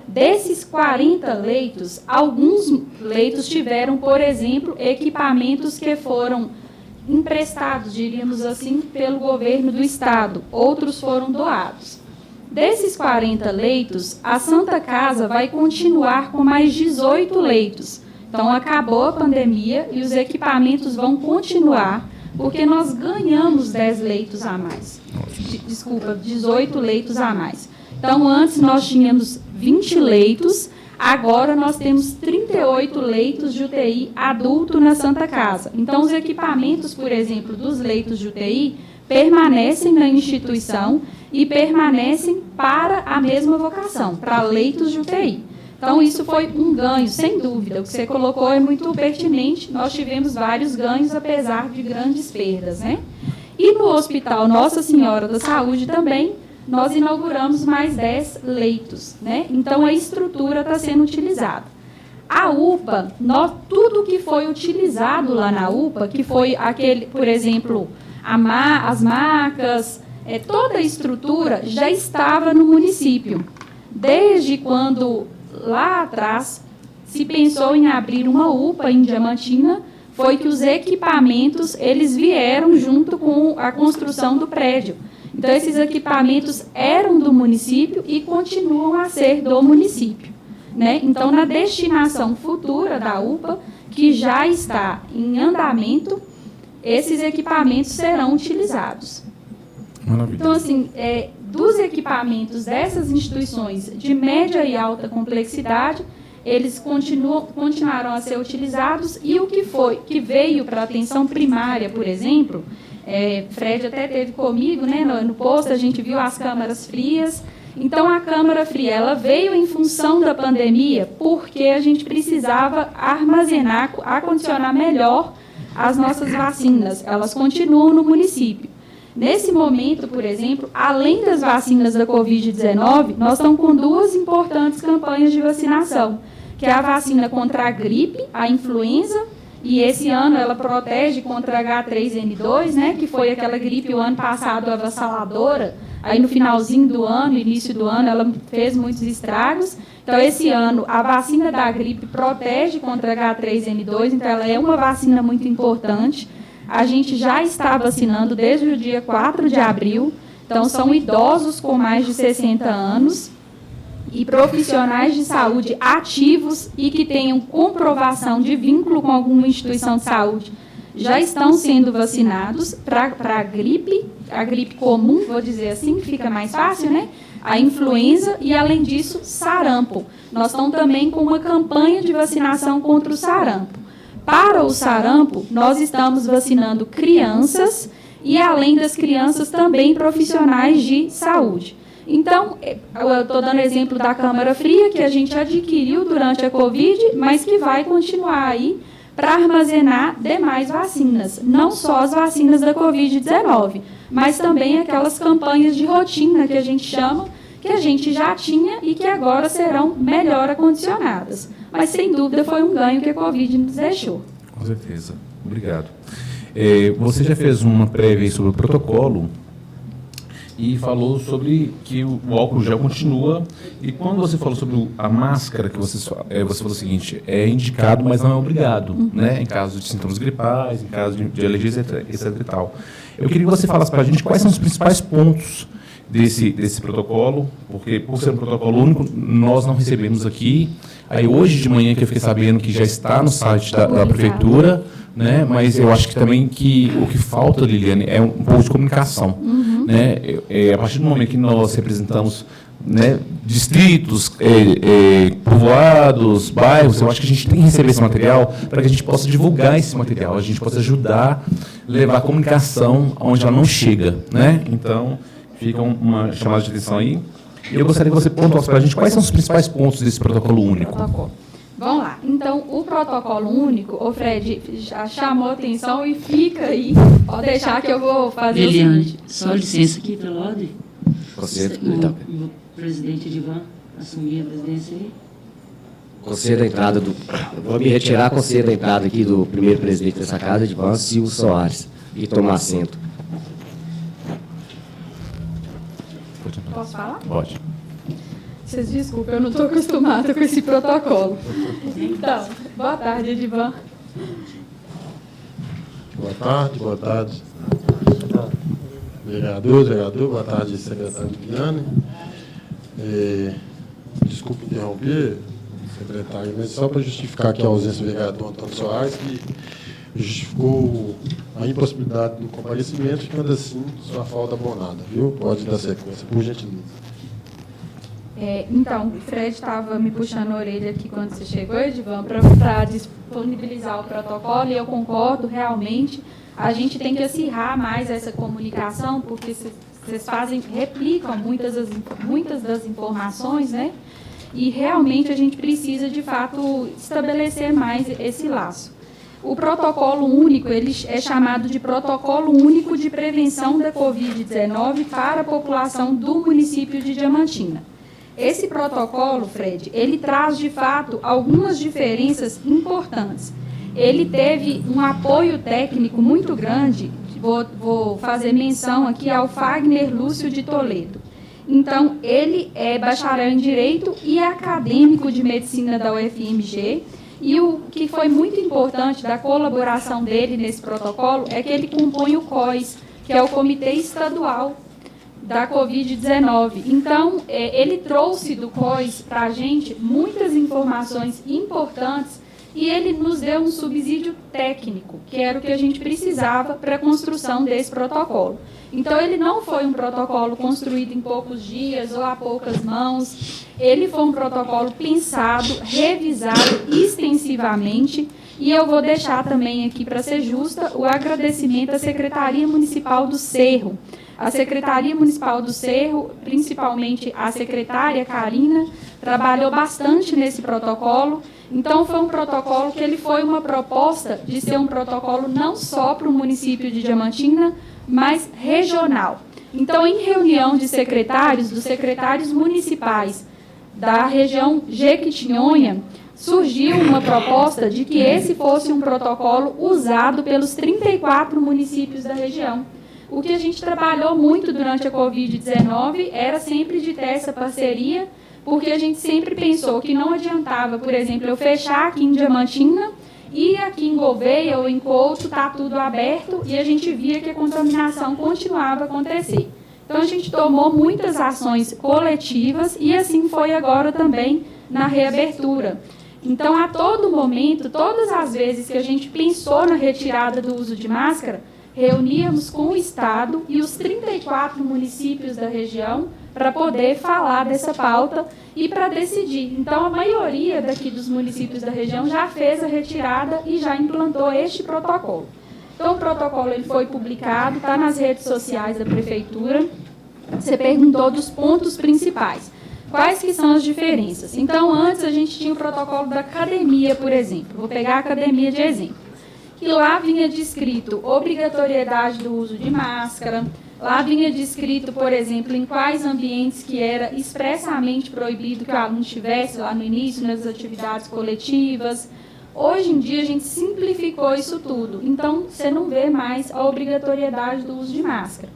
Desses 40 leitos, alguns leitos tiveram, por exemplo, equipamentos que foram emprestados, diríamos assim, pelo governo do estado. Outros foram doados. Desses 40 leitos, a Santa Casa vai continuar com mais 18 leitos. Então, acabou a pandemia e os equipamentos vão continuar, porque nós ganhamos 10 leitos a mais. Desculpa, 18 leitos a mais. Então, antes nós tínhamos 20 leitos, agora nós temos 38 leitos de UTI adulto na Santa Casa. Então, os equipamentos, por exemplo, dos leitos de UTI, permanecem na instituição e permanecem para a mesma vocação, para leitos de UTI. Então, isso foi um ganho, sem dúvida. O que você colocou é muito pertinente. Nós tivemos vários ganhos, apesar de grandes perdas, né? E no Hospital Nossa Senhora da Saúde também, nós inauguramos mais 10 leitos, né? Então, a estrutura está sendo utilizada. A UPA, tudo que foi utilizado lá na UPA, que foi aquele, por exemplo, as macas, toda a estrutura já estava no município. Desde quando, lá atrás, se pensou em abrir uma UPA em Diamantina, foi que os equipamentos, eles vieram junto com a construção do prédio. Então, esses equipamentos eram do município e continuam a ser do município, né? Então, na destinação futura da UPA, que já está em andamento, esses equipamentos serão utilizados. Maravilha. Então, assim, dos equipamentos dessas instituições de média e alta complexidade, eles continuaram a ser utilizados, e o que veio para a atenção primária, por exemplo, Fred até teve comigo, né, no posto, a gente viu as câmaras frias. Então, a câmara fria, ela veio em função da pandemia, porque a gente precisava armazenar, acondicionar melhor as nossas vacinas. Elas continuam no município. Nesse momento, por exemplo, além das vacinas da Covid-19, nós estamos com 2 importantes campanhas de vacinação, que é a vacina contra a gripe, a influenza, e esse ano ela protege contra H3N2, né, que foi aquela gripe o ano passado avassaladora. Aí no finalzinho do ano, início do ano, ela fez muitos estragos. Então, esse ano, a vacina da gripe protege contra H3N2, então ela é uma vacina muito importante. A gente já está vacinando desde o dia 4 de abril, então são idosos com mais de 60 anos e profissionais de saúde ativos e que tenham comprovação de vínculo com alguma instituição de saúde já estão sendo vacinados para a gripe comum, vou dizer assim, fica mais fácil, né? A influenza e, além disso, sarampo. Nós estamos também com uma campanha de vacinação contra o sarampo. Para o sarampo, nós estamos vacinando crianças e, além das crianças, também profissionais de saúde. Então, eu estou dando exemplo da câmara fria, que a gente adquiriu durante a Covid, mas que vai continuar aí para armazenar demais vacinas, não só as vacinas da Covid-19, mas também aquelas campanhas de rotina que a gente chama, que a gente já tinha e que agora serão melhor acondicionadas. Mas, sem dúvida, foi um ganho que a Covid nos deixou. Com certeza. Obrigado. Você já fez uma prévia sobre o protocolo e falou sobre que o álcool gel continua. E quando você falou sobre a máscara, que você falou o seguinte, é indicado, mas não é obrigado, né? Em caso de sintomas gripais, em caso de alergias, etc. e tal. Eu queria que você falasse para a gente quais são os principais pontos desse protocolo, porque, por ser um protocolo único, nós não recebemos aqui. Aí, hoje de manhã, que eu fiquei sabendo que já está no site da prefeitura, né? Mas eu acho que também que o que falta, Liliane, é um pouco de comunicação. Né? A partir do momento que nós representamos, né, distritos, povoados, bairros, eu acho que a gente tem que receber esse material para que a gente possa divulgar esse material, a gente possa ajudar, levar a comunicação onde ela não chega. Né? Então, fica uma chamada de atenção aí. E eu gostaria que você pontuasse para a gente quais são os principais pontos desse protocolo único. Vamos lá. Então, o protocolo único, o Fred já chamou a atenção e fica aí. Pode deixar que eu vou fazer Liliane, o seguinte. só licença aqui pela ordem. O presidente Edivan assumir a presidência aí. Conselho da entrada vou me retirar, conselho da entrada aqui do primeiro presidente dessa casa, Edivan Silva Soares, e tomar assento. Posso falar? Pode. Vocês desculpem, eu não estou acostumada com esse protocolo. Então, boa tarde, Edivan. Boa tarde. Vereador, boa tarde, secretário Liliane. Desculpe interromper, secretário, mas só para justificar aqui a ausência do vereador Antônio Soares, que justificou a impossibilidade do comparecimento, ficando assim sua falta abonada, viu? Pode dar sequência, por gentileza. Então, o Fred estava me puxando a orelha aqui quando você chegou, Edivan, para disponibilizar o protocolo, e eu concordo, realmente, a gente tem que acirrar mais essa comunicação, porque vocês replicam muitas das informações, né? E realmente a gente precisa, de fato, estabelecer mais esse laço. O protocolo único, ele é chamado de Protocolo Único de Prevenção da Covid-19 para a população do município de Diamantina. Esse protocolo, Fred, ele traz, de fato, algumas diferenças importantes. Ele teve um apoio técnico muito grande, vou fazer menção aqui ao Fagner Lúcio de Toledo. Então, ele é bacharel em Direito e é acadêmico de Medicina da UFMG, e o que foi muito importante da colaboração dele nesse protocolo é que ele compõe o COIS, que é o Comitê Estadual da Covid-19. Então, ele trouxe do COIS para a gente muitas informações importantes e ele nos deu um subsídio técnico, que era o que a gente precisava para a construção desse protocolo. Então, ele não foi um protocolo construído em poucos dias ou a poucas mãos. Ele foi um protocolo pensado, revisado extensivamente. E eu vou deixar também aqui, para ser justa, o agradecimento à Secretaria Municipal do Cerro. A Secretaria Municipal do Cerro, principalmente a secretária Karina, trabalhou bastante nesse protocolo. Então, foi um protocolo que ele foi uma proposta de ser um protocolo não só para o município de Diamantina, mas regional. Então, em reunião de secretários, dos secretários municipais da região Jequitinhonha, surgiu uma proposta de que esse fosse um protocolo usado pelos 34 municípios da região. O que a gente trabalhou muito durante a Covid-19 era sempre de ter essa parceria, porque a gente sempre pensou que não adiantava, por exemplo, eu fechar aqui em Diamantina e aqui em Gouveia ou em Couto está tudo aberto e a gente via que a contaminação continuava a acontecer. Então, a gente tomou muitas ações coletivas e assim foi agora também na reabertura. Então, a todo momento, todas as vezes que a gente pensou na retirada do uso de máscara, reuníamos com o Estado e os 34 municípios da região para poder falar dessa pauta e para decidir. Então, a maioria daqui dos municípios da região já fez a retirada e já implantou este protocolo. Então, o protocolo ele foi publicado, está nas redes sociais da Prefeitura. Você perguntou dos pontos principais. Quais que são as diferenças? Então, antes a gente tinha o protocolo da academia, por exemplo. Vou pegar a academia de exemplo. Que lá vinha descrito obrigatoriedade do uso de máscara, lá vinha descrito, por exemplo, em quais ambientes que era expressamente proibido que o aluno estivesse lá no início, nas atividades coletivas. Hoje em dia a gente simplificou isso tudo, então você não vê mais a obrigatoriedade do uso de máscara.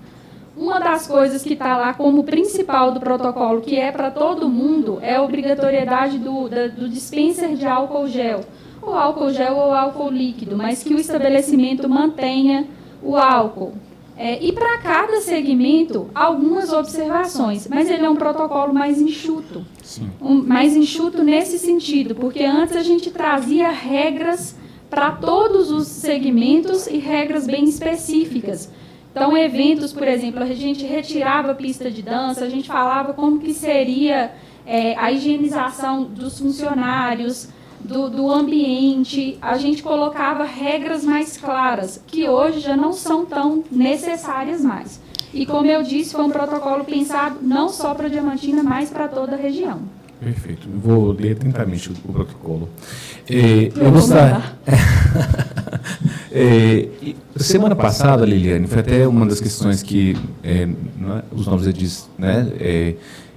Uma das coisas que está lá como principal do protocolo, que é para todo mundo, é a obrigatoriedade do dispenser de álcool gel, ou álcool gel ou álcool líquido, mas que o estabelecimento mantenha o álcool. E para cada segmento, algumas observações, mas ele é um protocolo mais enxuto. Mais enxuto nesse sentido, porque antes a gente trazia regras para todos os segmentos e regras bem específicas. Então, eventos, por exemplo, a gente retirava a pista de dança, a gente falava como que seria a higienização dos funcionários, do ambiente, a gente colocava regras mais claras, que hoje já não são tão necessárias mais. E, como eu disse, foi um protocolo pensado não só para Diamantina, mas para toda a região. Perfeito. Vou ler atentamente o protocolo. Eu vou dar... semana passada, Liliane, foi até uma das questões que os novos edis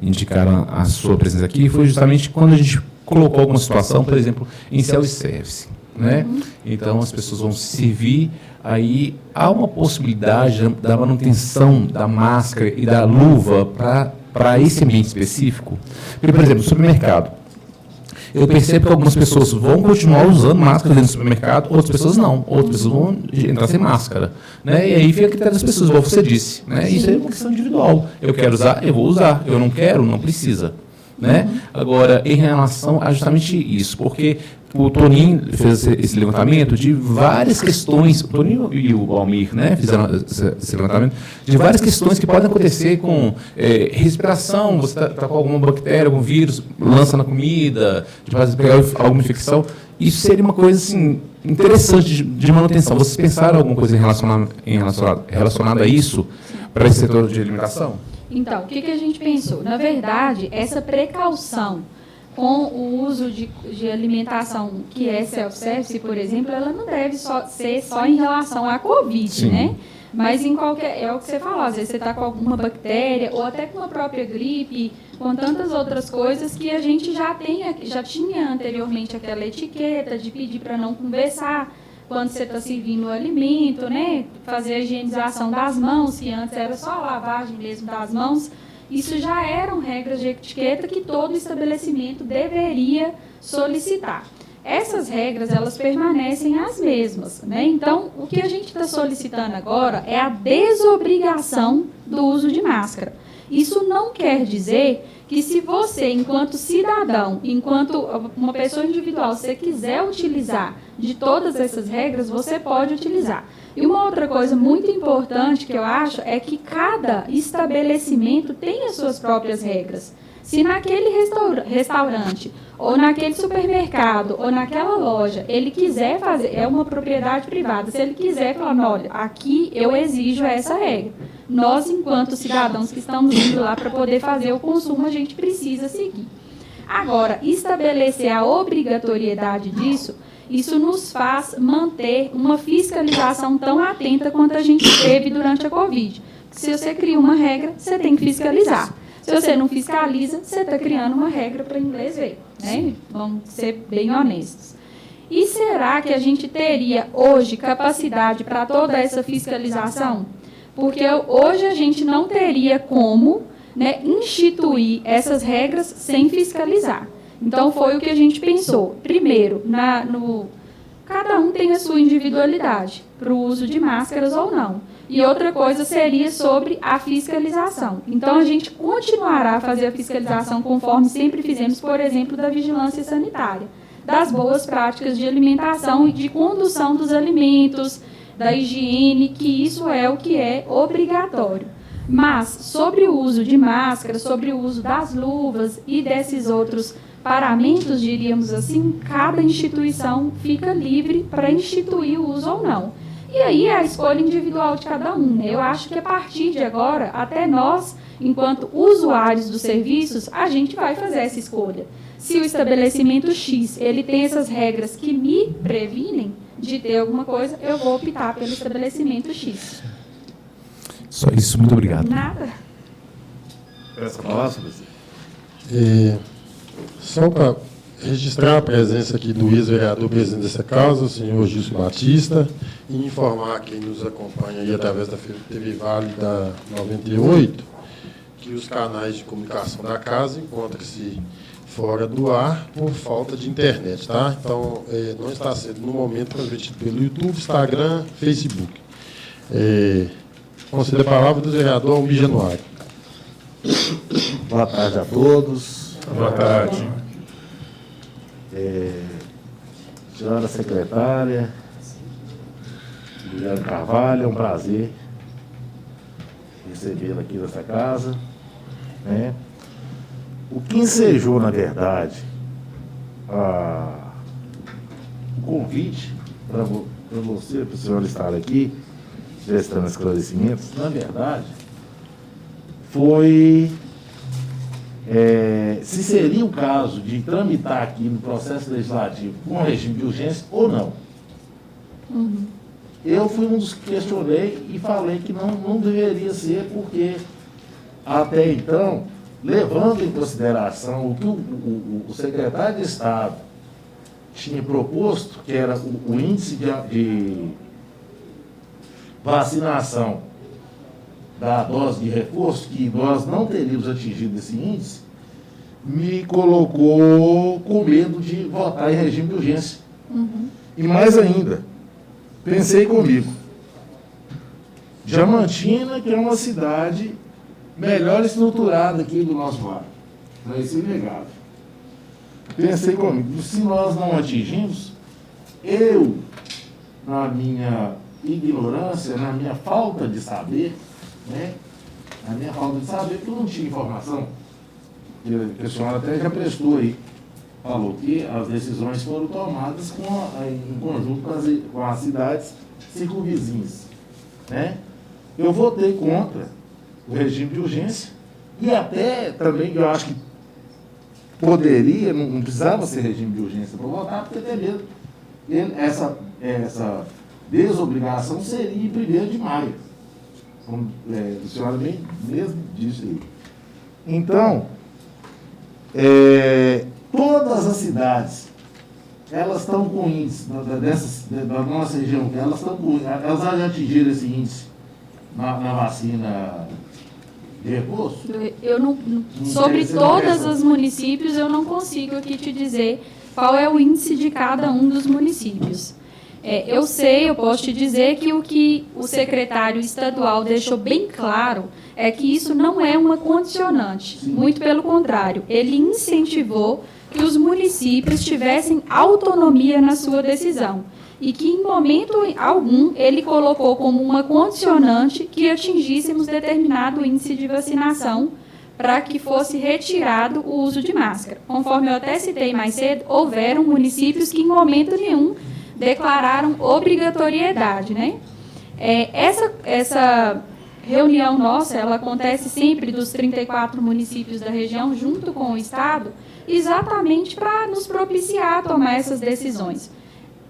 indicaram a sua presença aqui, foi justamente quando a gente colocou alguma situação, por exemplo, em self-service, né? Então, as pessoas vão se servir, aí há uma possibilidade da manutenção da máscara e da luva para esse ambiente específico. Porque, por exemplo, no supermercado, eu percebo que algumas pessoas vão continuar usando máscara dentro do supermercado, outras pessoas não. Outras pessoas vão entrar sem máscara. Né? E aí fica a critério das pessoas, igual você disse. Né? Isso é uma questão individual. Eu quero usar, eu vou usar. Eu não quero, não precisa. Né? Agora, em relação a justamente isso, porque o Toninho fez esse levantamento de várias questões, o Toninho e o Almir, né, fizeram esse levantamento de várias questões que podem acontecer com respiração, você está com alguma bactéria, algum vírus, lança na comida, de pegar alguma infecção. Isso seria uma coisa assim, interessante de manutenção. Vocês pensaram alguma coisa relacionada a isso para esse setor de alimentação? Então, o que a gente pensou? Na verdade, essa precaução com o uso de alimentação que é self-service, por exemplo, ela não deve ser só em relação à Covid, Sim. né? Mas em qualquer... É o que você falou, às vezes você está com alguma bactéria ou até com a própria gripe, com tantas outras coisas que a gente já tinha anteriormente aquela etiqueta de pedir para não conversar quando você está servindo o alimento, né? Fazer a higienização das mãos, que antes era só a lavagem mesmo das mãos. Isso já eram regras de etiqueta que todo estabelecimento deveria solicitar. Essas regras, elas permanecem as mesmas, né? Então, o que a gente está solicitando agora é a desobrigação do uso de máscara. Isso não quer dizer que se você, enquanto cidadão, enquanto uma pessoa individual, se você quiser utilizar de todas essas regras, você pode utilizar. E uma outra coisa muito importante que eu acho é que cada estabelecimento tem as suas próprias regras. Se naquele restaurante, ou naquele supermercado, ou naquela loja, ele quiser fazer, é uma propriedade privada, se ele quiser falar, olha, aqui eu exijo essa regra. Nós, enquanto cidadãos que estamos indo lá para poder fazer o consumo, a gente precisa seguir. Agora, estabelecer a obrigatoriedade disso, isso nos faz manter uma fiscalização tão atenta quanto a gente teve durante a Covid. Se você cria uma regra, você tem que fiscalizar. Se você não fiscaliza, você está criando uma regra para inglês ver. Né? Vamos ser bem honestos. E será que a gente teria hoje capacidade para toda essa fiscalização? Porque hoje a gente não teria como, né, instituir essas regras sem fiscalizar. Então, foi o que a gente pensou. Primeiro, cada um tem a sua individualidade para o uso de máscaras ou não. E outra coisa seria sobre a fiscalização. Então, a gente continuará a fazer a fiscalização conforme sempre fizemos, por exemplo, da vigilância sanitária, das boas práticas de alimentação e de condução dos alimentos, da higiene, que isso é o que é obrigatório. Mas, sobre o uso de máscara, sobre o uso das luvas e desses outros paramentos, diríamos assim, cada instituição fica livre para instituir o uso ou não. E aí é a escolha individual de cada um. Né? Eu acho que a partir de agora, até nós, enquanto usuários dos serviços, a gente vai fazer essa escolha. Se o estabelecimento X ele tem essas regras que me previnem de ter alguma coisa, eu vou optar pelo estabelecimento X. Só isso, muito obrigado. Nada. Essa palavra, presidente. Só para registrar a presença aqui do ex-vereador presidente dessa casa, o senhor Gilson Batista, e informar quem nos acompanha aí através da TV Vale da 98, que os canais de comunicação da casa encontram-se fora do ar por falta de internet, tá? Então, não está sendo, no momento, transmitido pelo YouTube, Instagram, Facebook. Concedo a palavra do vereador Almir Januário. Boa tarde a todos. Boa tarde. Senhora secretária, Guilherme Carvalho, é um prazer recebê-la aqui nessa casa. Né? O que ensejou, na verdade, o convite para você, para o senhor estar aqui, prestando esclarecimentos, na verdade, foi se seria o caso de tramitar aqui no processo legislativo com regime de urgência ou não. Uhum. Eu fui um dos que questionei e falei que não deveria ser, porque até então, levando em consideração o que o secretário de Estado tinha proposto, que era o índice de vacinação da dose de reforço, que nós não teríamos atingido esse índice, me colocou com medo de votar em regime de urgência. E mais ainda, pensei comigo, Diamantina, que é uma cidade melhor estruturada aqui do nosso bairro, não é isso inegável. Pensei comigo, se nós não atingimos, eu, na minha ignorância, na minha falta de saber, né? Na minha falta de saber, porque eu não tinha informação, que a senhora até já prestou aí, falou que as decisões foram tomadas em conjunto com as cidades circunvizinhas, né? Eu votei contra o regime de urgência e até também eu acho que poderia, não precisava ser regime de urgência para votar, porque tem medo. Essa desobrigação seria em 1º de maio, como a senhora mesmo disse aí. Então, todas as cidades, elas estão com índice, da nossa região, elas já atingiram esse índice na vacina de reforço? Sobre todos os municípios, eu não consigo aqui te dizer qual é o índice de cada um dos municípios. Eu posso te dizer que o que o secretário estadual deixou bem claro é que isso não é uma condicionante. Sim. Muito pelo contrário, ele incentivou que os municípios tivessem autonomia na sua decisão e que, em momento algum, ele colocou como uma condicionante que atingíssemos determinado índice de vacinação para que fosse retirado o uso de máscara. Conforme eu até citei mais cedo, houveram municípios que, em momento nenhum, declararam obrigatoriedade, né? Essa reunião nossa, ela acontece sempre dos 34 municípios da região, junto com o Estado, exatamente para nos propiciar a tomar essas decisões.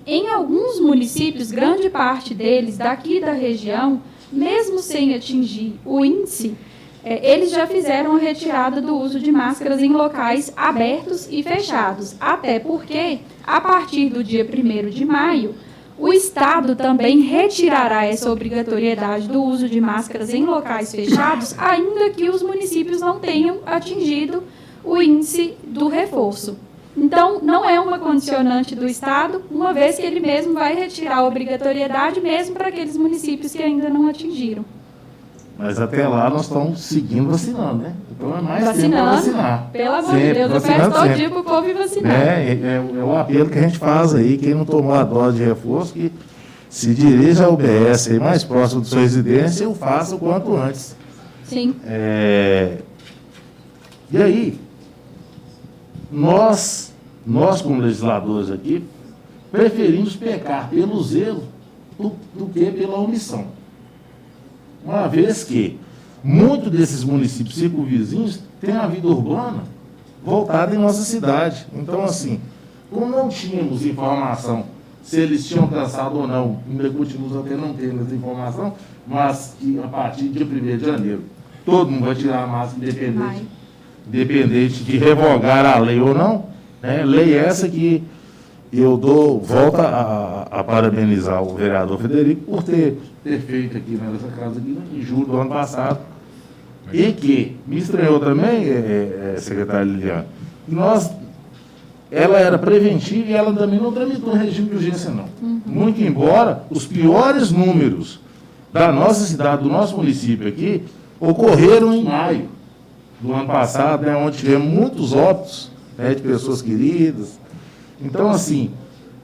Em alguns municípios, grande parte deles, daqui da região, mesmo sem atingir o índice, eles já fizeram a retirada do uso de máscaras em locais abertos e fechados, até porque, a partir do dia 1º de maio, o Estado também retirará essa obrigatoriedade do uso de máscaras em locais fechados, ainda que os municípios não tenham atingido o índice do reforço. Então, não é uma condicionante do Estado, uma vez que ele mesmo vai retirar a obrigatoriedade, mesmo para aqueles municípios que ainda não atingiram. Mas até lá nós estamos seguindo vacinando, né? Então é mais tempo para vacinar. Pelo amor de Deus, eu peço todo dia para o povo ir vacinar. É o apelo que a gente faz aí, quem não tomou a dose de reforço, que se dirija ao UBS aí mais próximo de sua residência, o faça o quanto antes. Sim. E aí, nós como legisladores aqui, preferimos pecar pelo zelo do que pela omissão. Uma vez que muitos desses municípios circunvizinhos têm a vida urbana voltada em nossa cidade. Então, assim, como não tínhamos informação se eles tinham alcançado ou não, ainda continuamos até não tendo essa informação, mas que a partir de 1º de janeiro, todo mundo vai tirar a máscara independente de revogar a lei ou não, né? Lei essa que eu volto a parabenizar o vereador Frederico por ter feito aqui nessa casa aqui em julho do ano passado, e que me estranhou também, secretária Liliana, ela era preventiva e ela também não tramitou em regime de urgência, não. Muito embora os piores números da nossa cidade, do nosso município aqui, ocorreram em maio do ano passado, né, onde tivemos muitos óbitos, né, de pessoas queridas. Então, assim,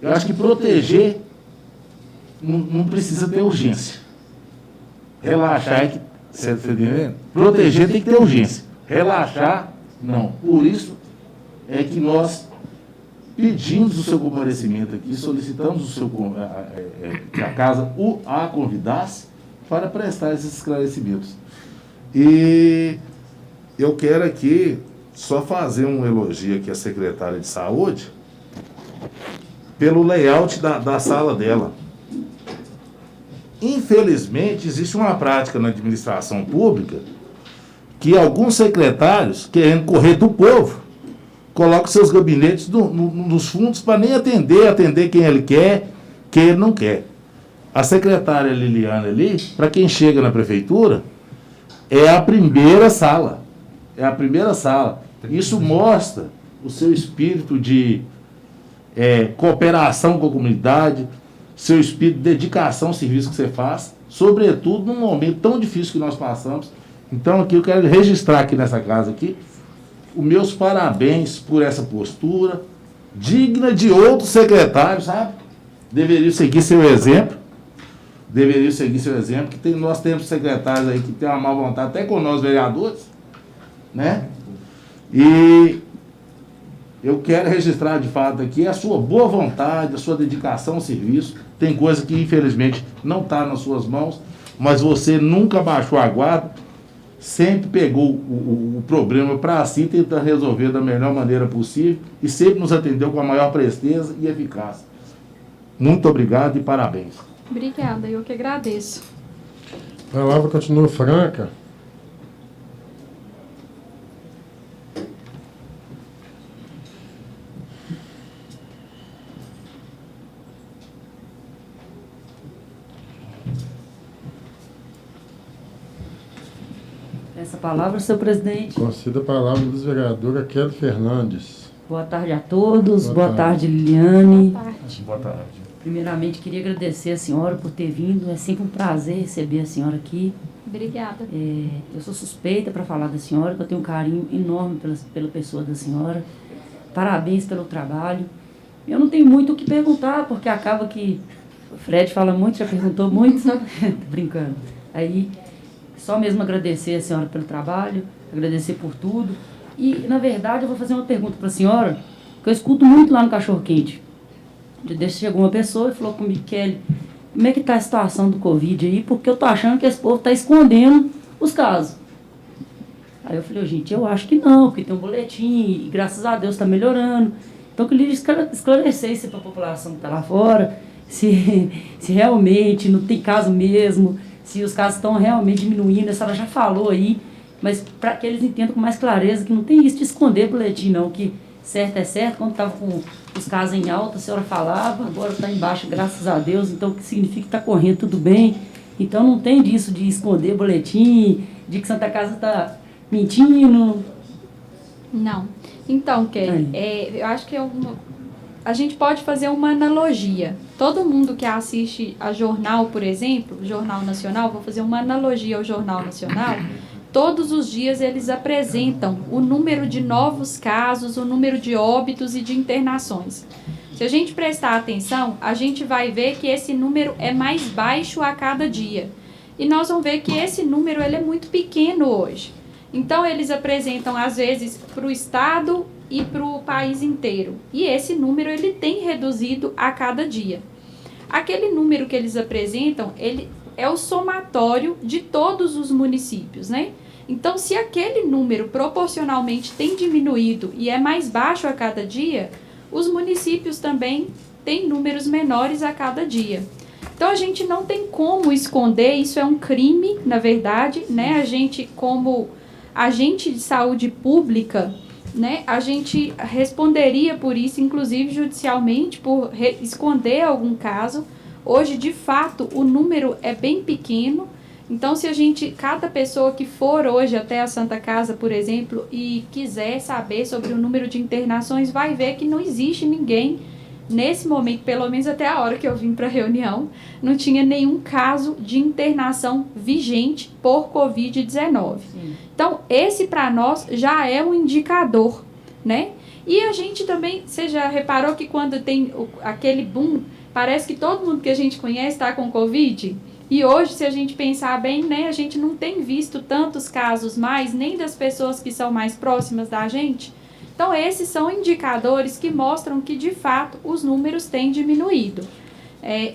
eu acho que proteger não precisa ter urgência. Relaxar, proteger tem que ter urgência. Relaxar, não. Por isso é que nós pedimos o seu comparecimento aqui, solicitamos que a casa a convidasse para prestar esses esclarecimentos. E eu quero aqui só fazer um elogio aqui à secretária de Saúde pelo layout da sala dela. Infelizmente, existe uma prática na administração pública que alguns secretários, querendo correr do povo, colocam seus gabinetes nos fundos para nem atender quem ele quer, quem ele não quer. A secretária Liliana ali, para quem chega na prefeitura, é a primeira sala. Isso mostra o seu espírito de cooperação com a comunidade, seu espírito de dedicação ao serviço que você faz, sobretudo num momento tão difícil que nós passamos. Então aqui eu quero registrar aqui nessa casa aqui os meus parabéns por essa postura, digna de outros secretários, sabe? Deveriam seguir seu exemplo. Que nós temos secretários aí que têm uma má vontade, até com nós vereadores, né? E eu quero registrar de fato aqui a sua boa vontade, a sua dedicação ao serviço. Tem coisa que infelizmente não está nas suas mãos, mas você nunca baixou a guarda, sempre pegou o problema para si, tentando resolver da melhor maneira possível e sempre nos atendeu com a maior presteza e eficácia. Muito obrigado e parabéns. Obrigada, eu que agradeço. A palavra continua franca. Essa palavra, senhor presidente. Conceda a palavra à vereadora Kelly Fernandes. Boa tarde a todos. Boa tarde, tarde. Liliane. Boa tarde. Boa tarde. Primeiramente, queria agradecer a senhora por ter vindo. É sempre um prazer receber a senhora aqui. Obrigada. Eu sou suspeita para falar da senhora, que eu tenho um carinho enorme pela pessoa da senhora. Parabéns pelo trabalho. Eu não tenho muito o que perguntar, porque acaba que o Fred fala muito, já perguntou muito. Tô brincando. Aí, só mesmo agradecer a senhora pelo trabalho, agradecer por tudo. E, na verdade, eu vou fazer uma pergunta para a senhora, que eu escuto muito lá no Cachorro Quente. Chegou uma pessoa e falou comigo, Kelly, como é que está a situação do Covid aí? Porque eu tô achando que esse povo está escondendo os casos. Aí eu falei, gente, eu acho que não, porque tem um boletim e graças a Deus está melhorando. Então eu queria esclarecer isso para a população que está lá fora, se realmente não tem caso mesmo, se os casos estão realmente diminuindo. A senhora já falou aí, mas para que eles entendam com mais clareza que não tem isso de esconder boletim não, que certo é certo, quando estava com os casos em alta, a senhora falava, agora está em baixa, graças a Deus, então o que significa que está correndo tudo bem. Então não tem disso de esconder boletim, de que Santa Casa está mentindo. Não. Então, Kelly, eu acho que a gente pode fazer uma analogia. Todo mundo que assiste a jornal, por exemplo, Jornal Nacional, vou fazer uma analogia ao Jornal Nacional. Todos os dias eles apresentam o número de novos casos, o número de óbitos e de internações. Se a gente prestar atenção, a gente vai ver que esse número é mais baixo a cada dia. E nós vamos ver que esse número ele é muito pequeno hoje. Então, eles apresentam, às vezes, para o estado e para o país inteiro. E esse número ele tem reduzido a cada dia. Aquele número que eles apresentam, ele é o somatório de todos os municípios, né? Então, se aquele número proporcionalmente tem diminuído e é mais baixo a cada dia, os municípios também têm números menores a cada dia. Então, a gente não tem como esconder, isso é um crime, na verdade, né? A gente, como agente de saúde pública, né, a gente responderia por isso, inclusive judicialmente, por esconder algum caso. Hoje, de fato, o número é bem pequeno. Então, se cada pessoa que for hoje até a Santa Casa, por exemplo, e quiser saber sobre o número de internações, vai ver que não existe ninguém, nesse momento, pelo menos até a hora que eu vim para a reunião, não tinha nenhum caso de internação vigente por Covid-19. Então, esse para nós já é um indicador, né? E a gente também, você já reparou que quando tem aquele boom, parece que todo mundo que a gente conhece está com Covid? E hoje, se a gente pensar bem, né, a gente não tem visto tantos casos mais, nem das pessoas que são mais próximas da gente. Então, esses são indicadores que mostram que, de fato, os números têm diminuído.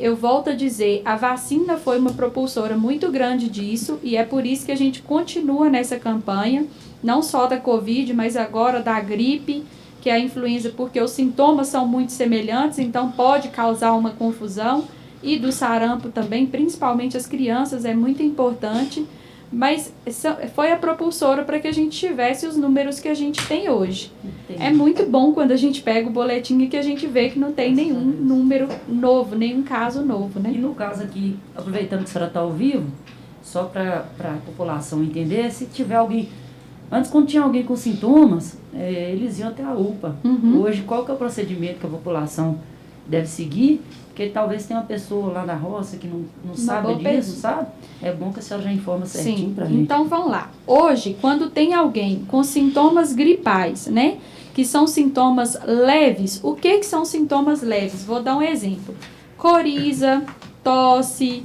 Eu volto a dizer, a vacina foi uma propulsora muito grande disso, e é por isso que a gente continua nessa campanha, não só da Covid, mas agora da gripe, que é a influenza, porque os sintomas são muito semelhantes, então pode causar uma confusão, e do sarampo também, principalmente as crianças, é muito importante, mas foi a propulsora para que a gente tivesse os números que a gente tem hoje. Entendi. É muito bom quando a gente pega o boletim e que a gente vê que não tem nenhum número novo, nenhum caso novo, né? E no caso aqui, aproveitando que a senhora está ao vivo, só para a população entender, se tiver alguém Antes, quando tinha alguém com sintomas, eles iam até a UPA. Hoje, qual que é o procedimento que a população deve seguir? Porque talvez tenha uma pessoa lá na roça que não sabe disso, sabe? É bom que a senhora já informa certinho para gente. Então, vamos lá. Hoje, quando tem alguém com sintomas gripais, né? Que são sintomas leves. O que são sintomas leves? Vou dar um exemplo. Coriza, tosse,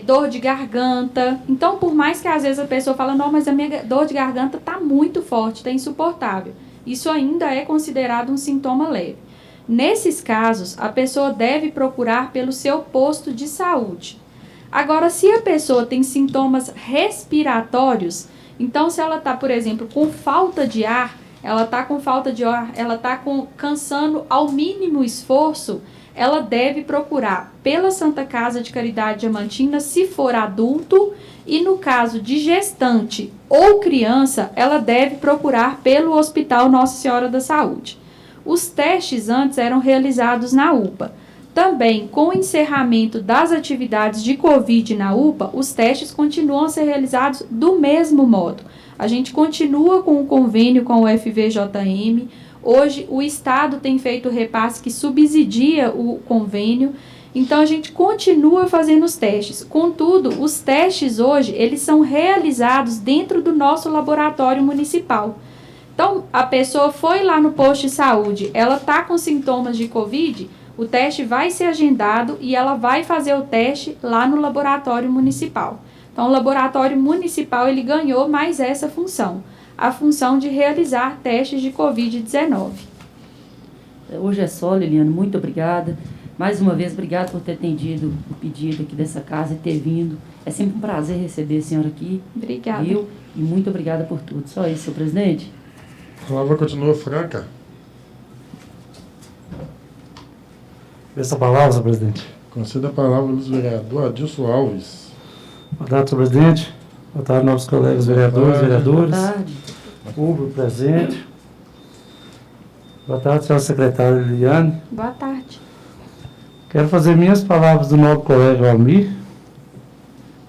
dor de garganta. Então, por mais que às vezes a pessoa fala, não, mas a minha dor de garganta está muito forte, está insuportável. Isso ainda é considerado um sintoma leve. Nesses casos, a pessoa deve procurar pelo seu posto de saúde. Agora, se a pessoa tem sintomas respiratórios, então se ela está, por exemplo, com falta de ar, ela está cansando ao mínimo esforço, ela deve procurar pela Santa Casa de Caridade Diamantina, se for adulto, e no caso de gestante ou criança, ela deve procurar pelo Hospital Nossa Senhora da Saúde. Os testes antes eram realizados na UPA. Também, com o encerramento das atividades de Covid na UPA, os testes continuam a ser realizados do mesmo modo. A gente continua com o convênio com o FVJM. Hoje, o Estado tem feito repasse que subsidia o convênio. Então, a gente continua fazendo os testes. Contudo, os testes hoje, eles são realizados dentro do nosso laboratório municipal. Então, a pessoa foi lá no posto de saúde, ela está com sintomas de Covid, o teste vai ser agendado e ela vai fazer o teste lá no laboratório municipal. Então, o laboratório municipal, ele ganhou mais essa função, a função de realizar testes de Covid-19. Hoje é só, Liliane, muito obrigada. Mais uma vez, obrigada por ter atendido o pedido aqui dessa casa e ter vindo. É sempre um prazer receber a senhora aqui. Obrigada. Viu? E muito obrigada por tudo. Só isso, senhor presidente. A palavra continua franca. Essa palavra, senhor presidente. Conceda a palavra ao vereador Adilson Alves. Boa tarde, senhor presidente. Boa tarde, novos colegas vereadores, vereadoras. Boa tarde. Público presente. Boa tarde, senhora secretária Liliane. Boa tarde. Quero fazer minhas palavras do novo colega Almir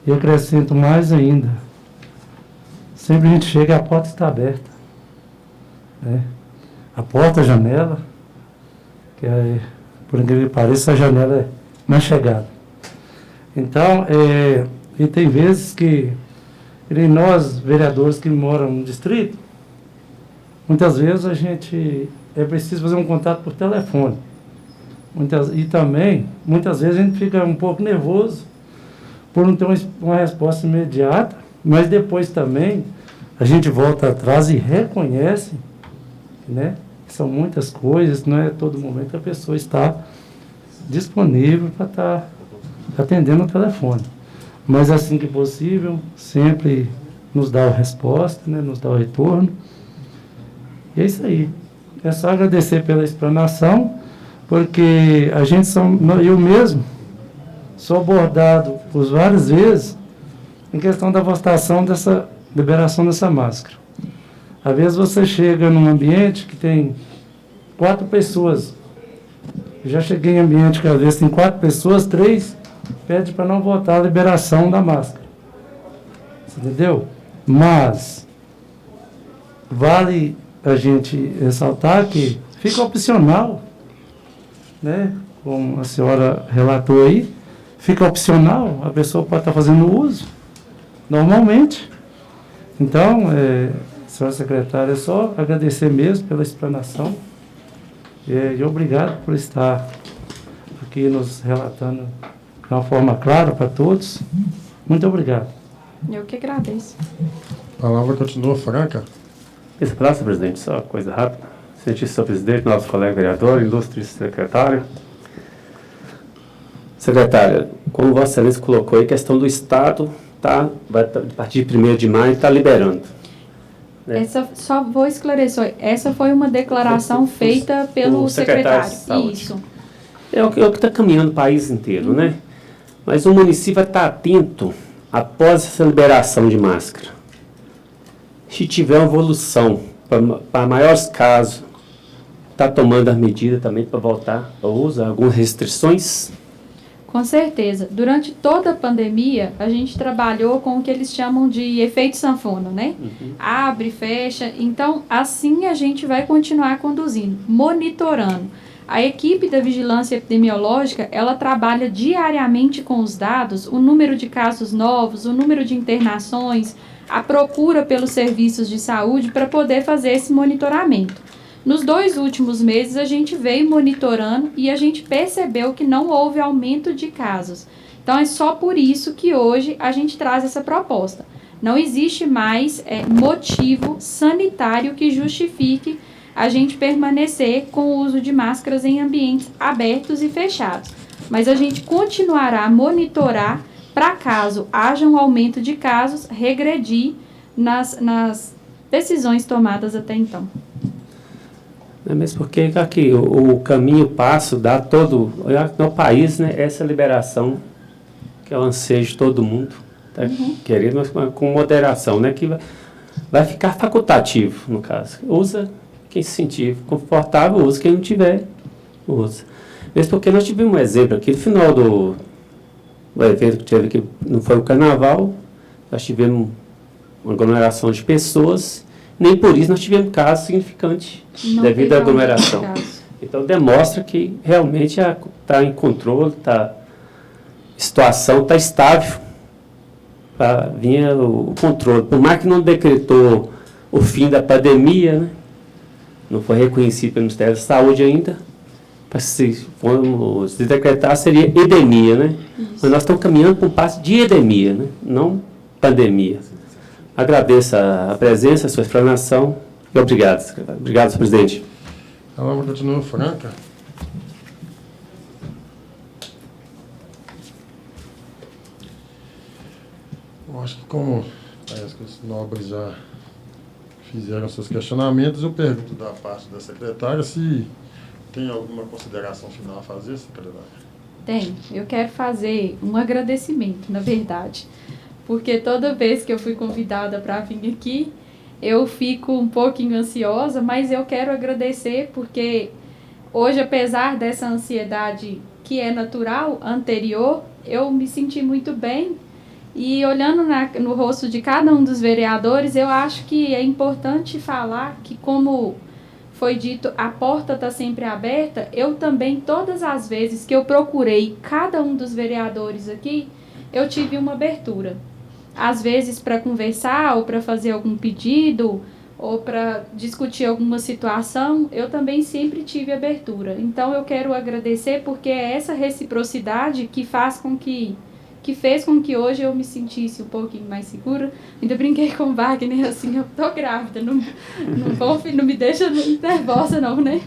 e acrescento mais ainda. Sempre a gente chega e a porta está aberta. Né? A porta, a janela, que é, por incrível que pareça, a janela é na chegada. Então, e tem vezes que nós, vereadores que moram no distrito, muitas vezes a gente é preciso fazer um contato por telefone. E também, muitas vezes a gente fica um pouco nervoso por não ter uma resposta imediata, mas depois também a gente volta atrás e reconhece, né? São muitas coisas, não é todo momento que a pessoa está disponível para estar atendendo o telefone. Mas assim que possível, sempre nos dá a resposta, né? Nos dá o retorno. E é isso aí. É só agradecer pela explanação, porque a gente eu mesmo sou abordado por várias vezes em questão da votação dessa liberação dessa máscara. Às vezes você chega num ambiente que tem 4 pessoas. Eu já cheguei em ambiente que às vezes tem 4 pessoas, 3 pede para não votar a liberação da máscara. Você entendeu? Mas vale a gente ressaltar que fica opcional, né? Como a senhora relatou aí, fica opcional, a pessoa pode estar fazendo uso normalmente. Então, senhora secretária, é só agradecer mesmo pela explanação e obrigado por estar aqui nos relatando de uma forma clara para todos. Muito obrigado. Eu que agradeço. A palavra continua franca. Essa palavra, presidente, só uma coisa rápida. Excelentíssimo senhor presidente, nosso colega vereador, ilustre secretário. Secretária, como Vossa Excelência colocou aí, a questão do Estado vai a partir de 1º de maio está liberando. Né? Só vou esclarecer, essa foi uma declaração feita pelo secretário. Isso. É o que está caminhando o país inteiro, né? Mas o município vai estar atento após essa liberação de máscara. Se tiver uma evolução para maiores casos, está tomando as medidas também para voltar a usar algumas restrições? Com certeza. Durante toda a pandemia, a gente trabalhou com o que eles chamam de efeito sanfona, né? Abre, fecha. Então, assim a gente vai continuar conduzindo, monitorando. A equipe da vigilância epidemiológica, ela trabalha diariamente com os dados, o número de casos novos, o número de internações, a procura pelos serviços de saúde para poder fazer esse monitoramento. Nos 2 últimos meses, a gente veio monitorando e a gente percebeu que não houve aumento de casos. Então, é só por isso que hoje a gente traz essa proposta. Não existe mais motivo sanitário que justifique a gente permanecer com o uso de máscaras em ambientes abertos e fechados. Mas a gente continuará a monitorar para caso haja um aumento de casos, regredir nas decisões tomadas até então. É mesmo porque aqui o caminho passo dá todo no país, né, essa liberação que é o anseio de todo mundo, tá querendo, mas com moderação, né, que vai ficar facultativo, no caso. Usa quem se sentir confortável, usa, quem não tiver, usa. Mesmo porque nós tivemos um exemplo aqui, no final do evento que teve aqui, não foi o carnaval, nós tivemos uma aglomeração de pessoas, nem por isso nós tivemos casos significantes devido à aglomeração. Então, demonstra que realmente está em controle, a situação está estável para vir o controle. Por mais que não decretou o fim da pandemia, né, não foi reconhecido pelo Ministério da Saúde ainda, para se formos decretar seria endemia, né? Mas nós estamos caminhando para um passo de endemia, né, não pandemia. Agradeço a presença, a sua explanação e obrigado, secretário. Obrigado, senhor presidente. A palavra continua franca. Eu acho que como parece que os nobres já fizeram seus questionamentos, eu pergunto da parte da secretária se tem alguma consideração final a fazer, secretária. Tem. Eu quero fazer um agradecimento, na verdade. Porque toda vez que eu fui convidada para vir aqui, eu fico um pouquinho ansiosa, mas eu quero agradecer porque hoje, apesar dessa ansiedade que é natural, anterior, eu me senti muito bem. E olhando no rosto de cada um dos vereadores, eu acho que é importante falar que, como foi dito, a porta está sempre aberta. Eu também, todas as vezes que eu procurei cada um dos vereadores aqui, eu tive uma abertura. Às vezes para conversar ou para fazer algum pedido ou para discutir alguma situação, eu também sempre tive abertura. Então eu quero agradecer porque é essa reciprocidade que fez com que hoje eu me sentisse um pouquinho mais segura. Ainda brinquei com o Wagner assim, eu tô grávida, não me deixa nervosa não, né?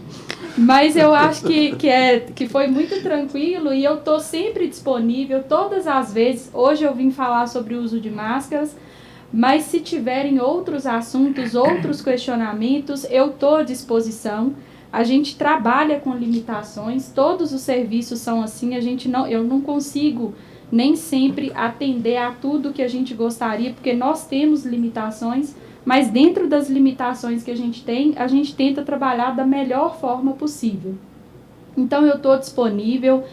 Mas eu acho que foi muito tranquilo e eu estou sempre disponível, todas as vezes. Hoje eu vim falar sobre o uso de máscaras, mas se tiverem outros assuntos, outros questionamentos, eu estou à disposição. A gente trabalha com limitações, todos os serviços são assim, eu não consigo nem sempre atender a tudo que a gente gostaria, porque nós temos limitações, mas dentro das limitações que a gente tem, a gente tenta trabalhar da melhor forma possível. Então, eu estou disponível.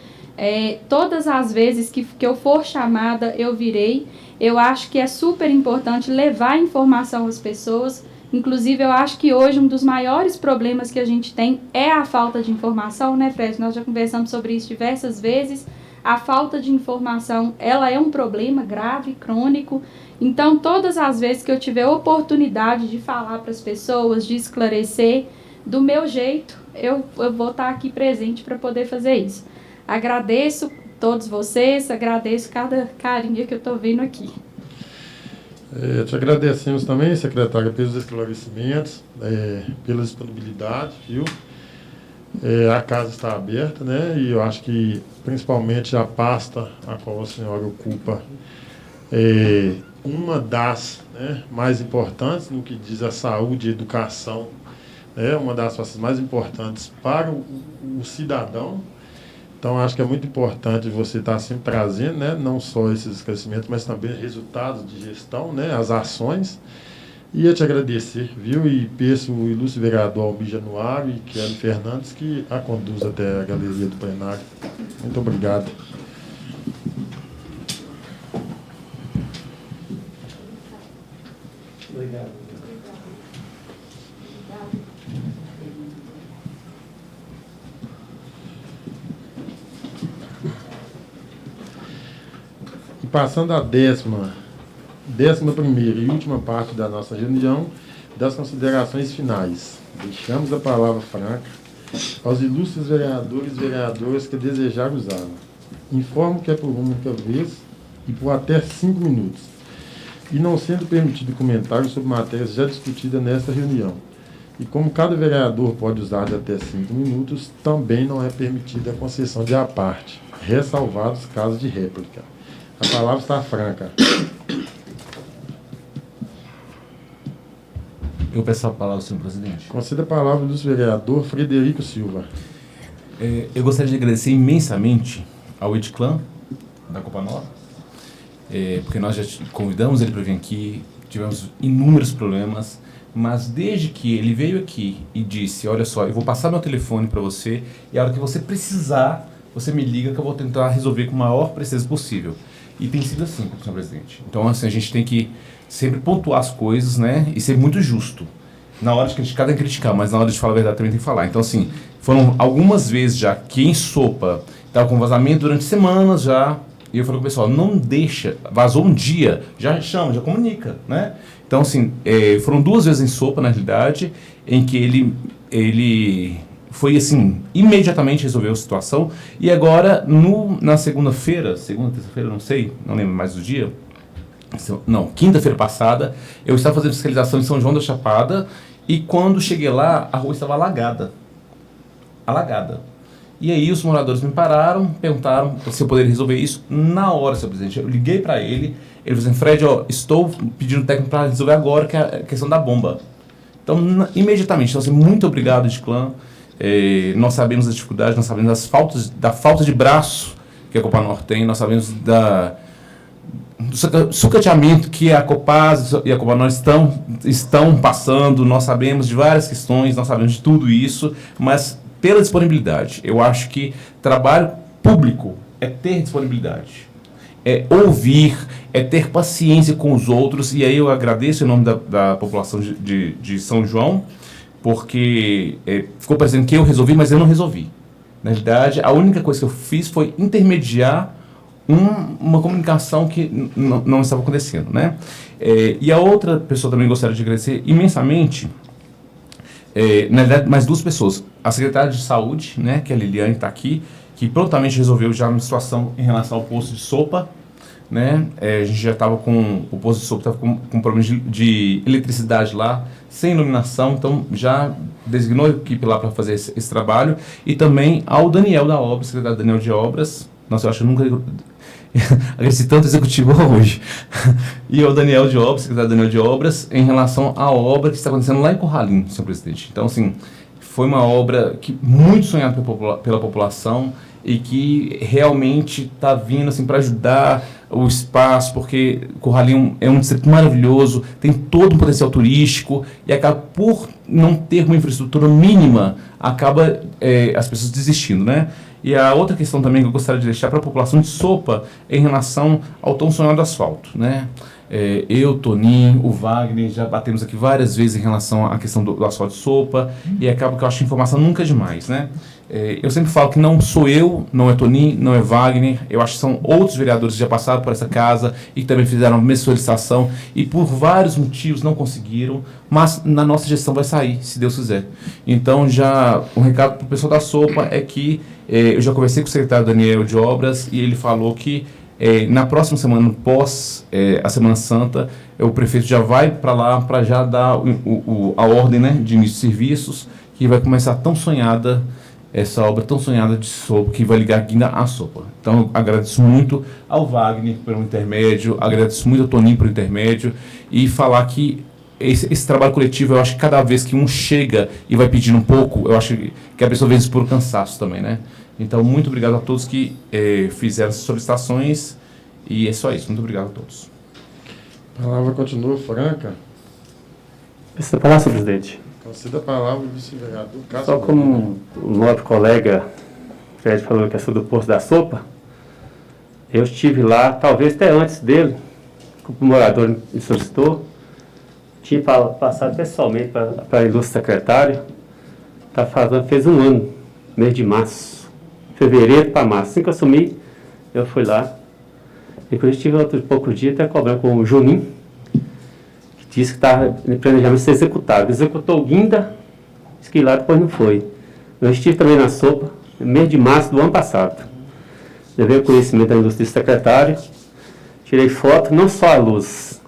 Todas as vezes que eu for chamada, eu virei. Eu acho que é super importante levar informação às pessoas. Inclusive, eu acho que hoje um dos maiores problemas que a gente tem é a falta de informação, né, Fred? Nós já conversamos sobre isso diversas vezes. A falta de informação, ela é um problema grave, crônico. Então, todas as vezes que eu tiver oportunidade de falar para as pessoas, de esclarecer, do meu jeito, eu vou estar aqui presente para poder fazer isso. Agradeço todos vocês, agradeço cada carinha que eu estou vendo aqui. Te agradecemos também, secretária, pelos esclarecimentos, pela disponibilidade, viu? A casa está aberta, né? E eu acho que, principalmente, a pasta a qual a senhora ocupa uma das, né, mais importantes no que diz a saúde e educação, uma das pastas mais importantes para o cidadão. Então, acho que é muito importante você estar sempre trazendo, né, não só esses esclarecimentos, mas também resultados de gestão, né, as ações. E eu te agradecer, viu? E peço o ilustre vereador Almir Januário e Kelly Fernandes que a conduz até a galeria do plenário. Muito obrigado. Obrigado. E passando à 11ª e última parte da nossa reunião, das considerações finais. Deixamos a palavra franca aos ilustres vereadores e vereadoras que desejarem usá-la. Informo que é por única vez e por até 5 minutos, e não sendo permitido comentário sobre matérias já discutidas nesta reunião. E como cada vereador pode usar de até 5 minutos, também não é permitida a concessão de à parte, ressalvados casos de réplica. A palavra está franca. Eu peço a palavra, senhor presidente. Conceda a palavra do vereador Frederico Silva. Eu gostaria de agradecer imensamente ao Edclan, da Copa Nova, porque nós já convidamos ele para vir aqui, tivemos inúmeros problemas, mas desde que ele veio aqui e disse, olha só, eu vou passar meu telefone para você e a hora que você precisar, você me liga que eu vou tentar resolver com a maior precisão possível. E tem sido assim, senhor presidente. Então, assim, a gente tem que sempre pontuar as coisas, né, e ser muito justo. Na hora de criticar, tem que criticar, mas na hora de falar a verdade também tem que falar. Então, assim, foram algumas vezes já que em Sopa estava com vazamento durante semanas já, e eu falei com o pessoal, não deixa, vazou um dia, já chama, já comunica, né? Então, assim, foram 2 vezes em Sopa, na realidade, em que ele foi, assim, imediatamente resolveu a situação, e agora, na segunda-feira, terça-feira, não sei, não lembro mais do dia, não, quinta-feira passada, eu estava fazendo fiscalização em São João da Chapada, e quando cheguei lá, a rua estava alagada. E aí os moradores me pararam, perguntaram se eu poderia resolver isso na hora, senhor presidente. Eu liguei para ele falou assim, Fred, ó, estou pedindo técnico para resolver agora, que é a questão da bomba. Então, imediatamente, então, assim, muito obrigado, Edclan. Nós sabemos das dificuldades, nós sabemos da falta de braço que a Copa Norte tem, nós sabemos do sucateamento que a Copaz e a Copa Norte estão passando, nós sabemos de várias questões, nós sabemos de tudo isso, mas pela disponibilidade. Eu acho que trabalho público é ter disponibilidade, é ouvir, é ter paciência com os outros, e aí eu agradeço em nome da população de São João, porque ficou parecendo que eu resolvi, mas eu não resolvi. Na verdade, a única coisa que eu fiz foi intermediar uma comunicação que não estava acontecendo, né? E a outra pessoa também gostaria de agradecer imensamente, na verdade, mais 2 pessoas. A secretária de Saúde, né, que a Liliane está aqui, que prontamente resolveu já uma situação em relação ao posto de Sopa, né? A gente já estava com o posto de Sopa, estava com problemas de eletricidade lá, sem iluminação, então já designou a equipe lá para fazer esse trabalho. E também ao Daniel da Obra, secretário Daniel de Obras. Nossa, eu acho que eu nunca agradeci tanto executivo hoje. E ao Daniel de Obras, secretário Daniel de Obras, em relação à obra que está acontecendo lá em Corralim, senhor presidente. Então, assim, foi uma obra muito sonhada pela população e que realmente está vindo assim, para ajudar o espaço, porque Corralim é um distrito maravilhoso, tem todo um potencial turístico e acaba por não ter uma infraestrutura mínima, acaba as pessoas desistindo, né? E a outra questão também que eu gostaria de deixar para a população de Sopa é em relação ao tão sonhado asfalto, né? Eu, Toninho, o Wagner, já batemos aqui várias vezes em relação à questão do asfalto de Sopa, e acaba que eu acho que informação nunca é demais, né? Eu sempre falo que não sou eu, não é Toninho, não é Wagner, eu acho que são outros vereadores que já passaram por essa casa e que também fizeram a mesma solicitação e por vários motivos não conseguiram, mas na nossa gestão vai sair, se Deus quiser. Então, já um recado para o pessoal da Sopa é que eu já conversei com o secretário Daniel de Obras e ele falou que na próxima semana, pós a Semana Santa, o prefeito já vai para lá para já dar a ordem, né, de início de serviços, que vai começar essa obra tão sonhada de Sopa, que vai ligar a Guinda à Sopa. Então, eu agradeço muito ao Wagner pelo intermédio, agradeço muito ao Toninho pelo intermédio, e falar que esse trabalho coletivo, eu acho que cada vez que um chega e vai pedindo um pouco, eu acho que a pessoa vê isso por cansaço também, né? Então, muito obrigado a todos que fizeram essas solicitações, e é só isso. Muito obrigado a todos. A palavra continua franca. Essa palavra, senhor presidente. Conceda a palavra ao vice-vereador Cássio. Só como o nosso colega Fred falou a questão do posto da Sopa, eu estive lá, talvez até antes dele, como o morador me solicitou, tinha passado pessoalmente para a ilustre secretário, fez um ano, mês de março, fevereiro para março. Assim que eu assumi, eu fui lá. Inclusive tive outros poucos dias até cobrando com o Juninho, que disse que estava em planejamento de ser executado. Executou o guinda, disse que lá depois não foi. Eu estive também na sopa, no mês de março do ano passado. Levei o conhecimento da ilustre secretário, tirei foto, não só a luz,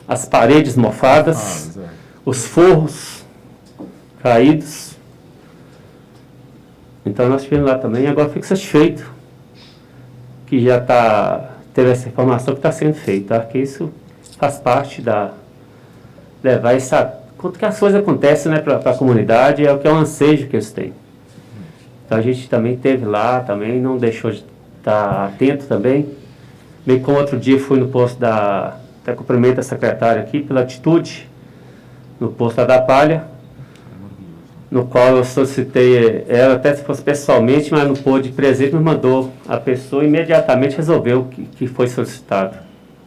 as paredes mofadas, os forros caídos. Então nós estivemos lá também. Agora fico satisfeito que já teve essa informação que está sendo feita, tá? Que isso faz parte da levar quanto que as coisas acontecem, né, para a comunidade, é o que é um ansejo que eles têm. Então a gente também esteve lá, também não deixou de estar atento também. Bem como outro dia fui no posto até cumprimento a secretária aqui pela atitude, no posto da Palha, no qual eu solicitei ela, até se fosse pessoalmente, mas não pôde presente, me mandou a pessoa imediatamente resolveu o que foi solicitado.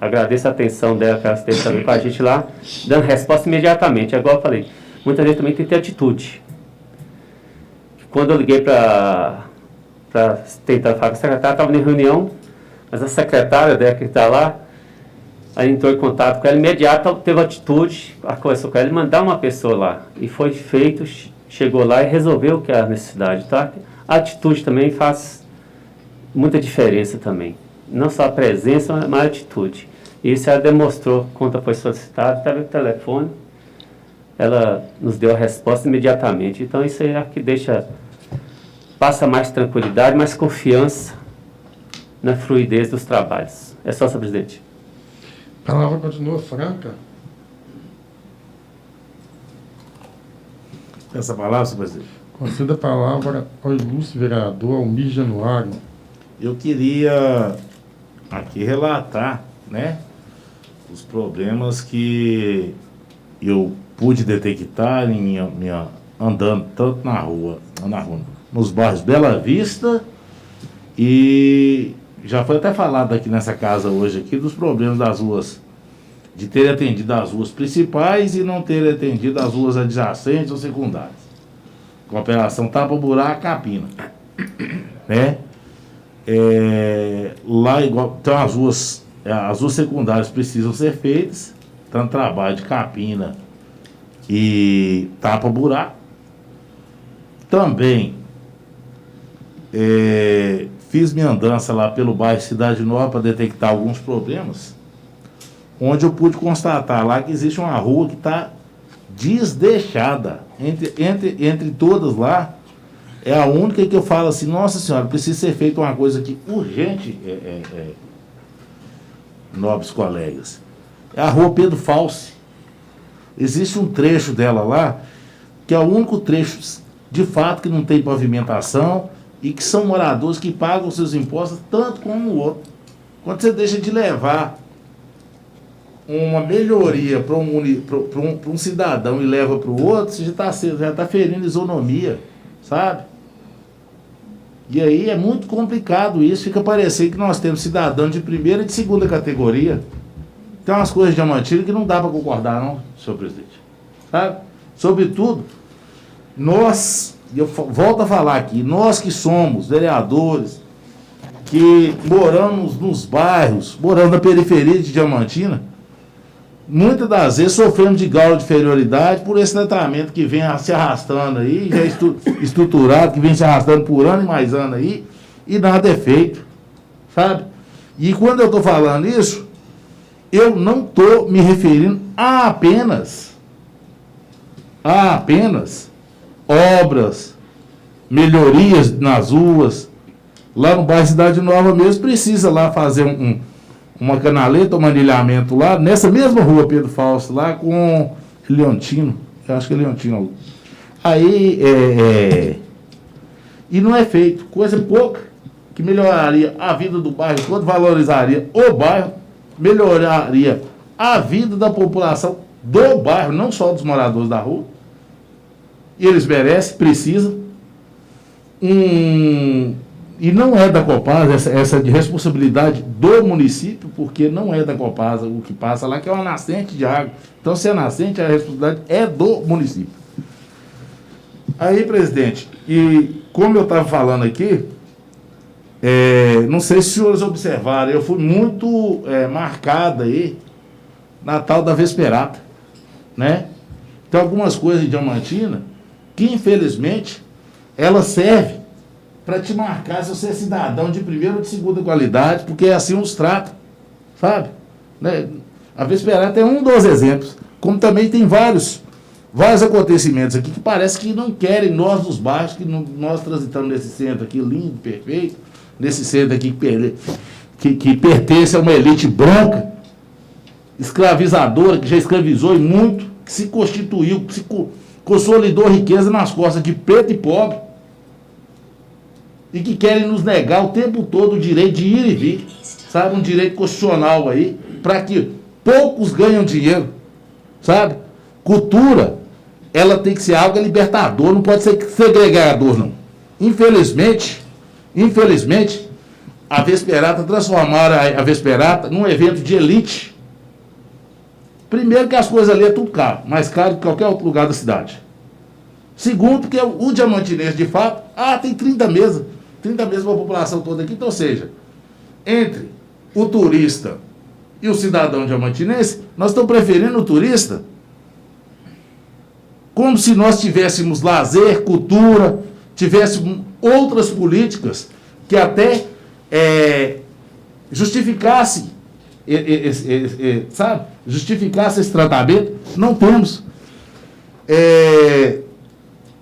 Agradeço a atenção dela, que ela esteve também com a gente lá, dando resposta imediatamente. Agora eu falei, muitas vezes também tem que ter atitude. Quando eu liguei para tentar falar com a secretária, estava em reunião, mas a secretária dela que está lá, aí entrou em contato com ela, imediato teve atitude, conversou com ela e mandar uma pessoa lá. E foi feito, chegou lá e resolveu o que é a necessidade, tá? A atitude também faz muita diferença também. Não só a presença, mas a atitude. E isso ela demonstrou quando foi solicitado, estava no telefone, ela nos deu a resposta imediatamente. Então isso aí é que passa mais tranquilidade, mais confiança na fluidez dos trabalhos. É só, senhor presidente. A palavra continua franca. Essa palavra, senhor presidente. Conceda a palavra ao ilustre vereador Almir Januário. Eu queria aqui relatar, né, os problemas que eu pude detectar andando tanto na rua, nos bairros Bela Vista, e já foi até falado aqui nessa casa hoje aqui dos problemas das ruas, de ter atendido as ruas principais e não ter atendido as ruas adjacentes ou secundárias, com a operação tapa-buraco capina, né? Lá igual, então as ruas secundárias precisam ser feitas, tanto trabalho de capina e tapa-buraco. Também fiz minha andança lá pelo bairro Cidade Nova para detectar alguns problemas, onde eu pude constatar lá que existe uma rua que está desdeixada. Entre todas lá, é a única que eu falo assim, nossa senhora, precisa ser feita uma coisa aqui urgente, nobres colegas. É a rua Pedro Falce. Existe um trecho dela lá, que é o único trecho, de fato, que não tem pavimentação e que são moradores que pagam seus impostos tanto como o outro. Quando você deixa de levar uma melhoria para um cidadão e leva para o outro, você já está ferindo isonomia, sabe? E aí é muito complicado isso, fica parecendo que nós temos cidadãos de primeira e de segunda categoria. Tem umas coisas de Diamantina que não dá para concordar não, senhor presidente. Sabe? Sobretudo, nós, eu volto a falar aqui, nós que somos vereadores, que moramos nos bairros, moramos na periferia de Diamantina, muitas das vezes sofremos de grau de inferioridade por esse tratamento que vem se arrastando aí, já estruturado, que vem se arrastando por ano e mais ano aí, e nada é feito, sabe? E quando eu estou falando isso, eu não estou me referindo a apenas obras, melhorias nas ruas. Lá no bairro Cidade Nova mesmo, precisa lá fazer uma canaleta, um anilhamento lá, nessa mesma rua Pedro Fausto, lá com Leontino, eu acho que é Leontino. Aí, e não é feito, coisa pouca, que melhoraria a vida do bairro todo, valorizaria o bairro, melhoraria a vida da população do bairro, não só dos moradores da rua. E eles merecem, precisam. E não é da Copasa, essa de responsabilidade do município, porque não é da Copasa o que passa lá, que é uma nascente de água. Então, se é nascente, a responsabilidade é do município. Aí, presidente, e como eu estava falando aqui, não sei se os senhores observaram, eu fui muito marcado aí na tal da Vesperata, né? Tem algumas coisas em Diamantina que, infelizmente, ela serve para te marcar se você é cidadão de primeira ou de segunda qualidade, porque assim os trata, sabe? Né? A Vesperata é um dos exemplos, como também tem vários acontecimentos aqui que parece que não querem nós dos bairros, que nós transitamos nesse centro aqui lindo, perfeito, nesse centro aqui que pertence a uma elite branca, escravizadora, que já escravizou e muito, que se constituiu, que se consolidou riqueza nas costas de preto e pobre, e que querem nos negar o tempo todo o direito de ir e vir, sabe? Um direito constitucional aí, para que poucos ganhem dinheiro, sabe? Cultura, ela tem que ser algo libertador, não pode ser segregador, não. Infelizmente, a Vesperata, transformaram a Vesperata num evento de elite. Primeiro que as coisas ali é tudo caro, mais caro que qualquer outro lugar da cidade. Segundo, que o diamantinense, de fato, tem 30 mesas para a população toda aqui. Então, ou seja, entre o turista e o cidadão diamantinense, nós estamos preferindo o turista como se nós tivéssemos lazer, cultura, tivéssemos outras políticas que até justificasse esse tratamento. Não temos.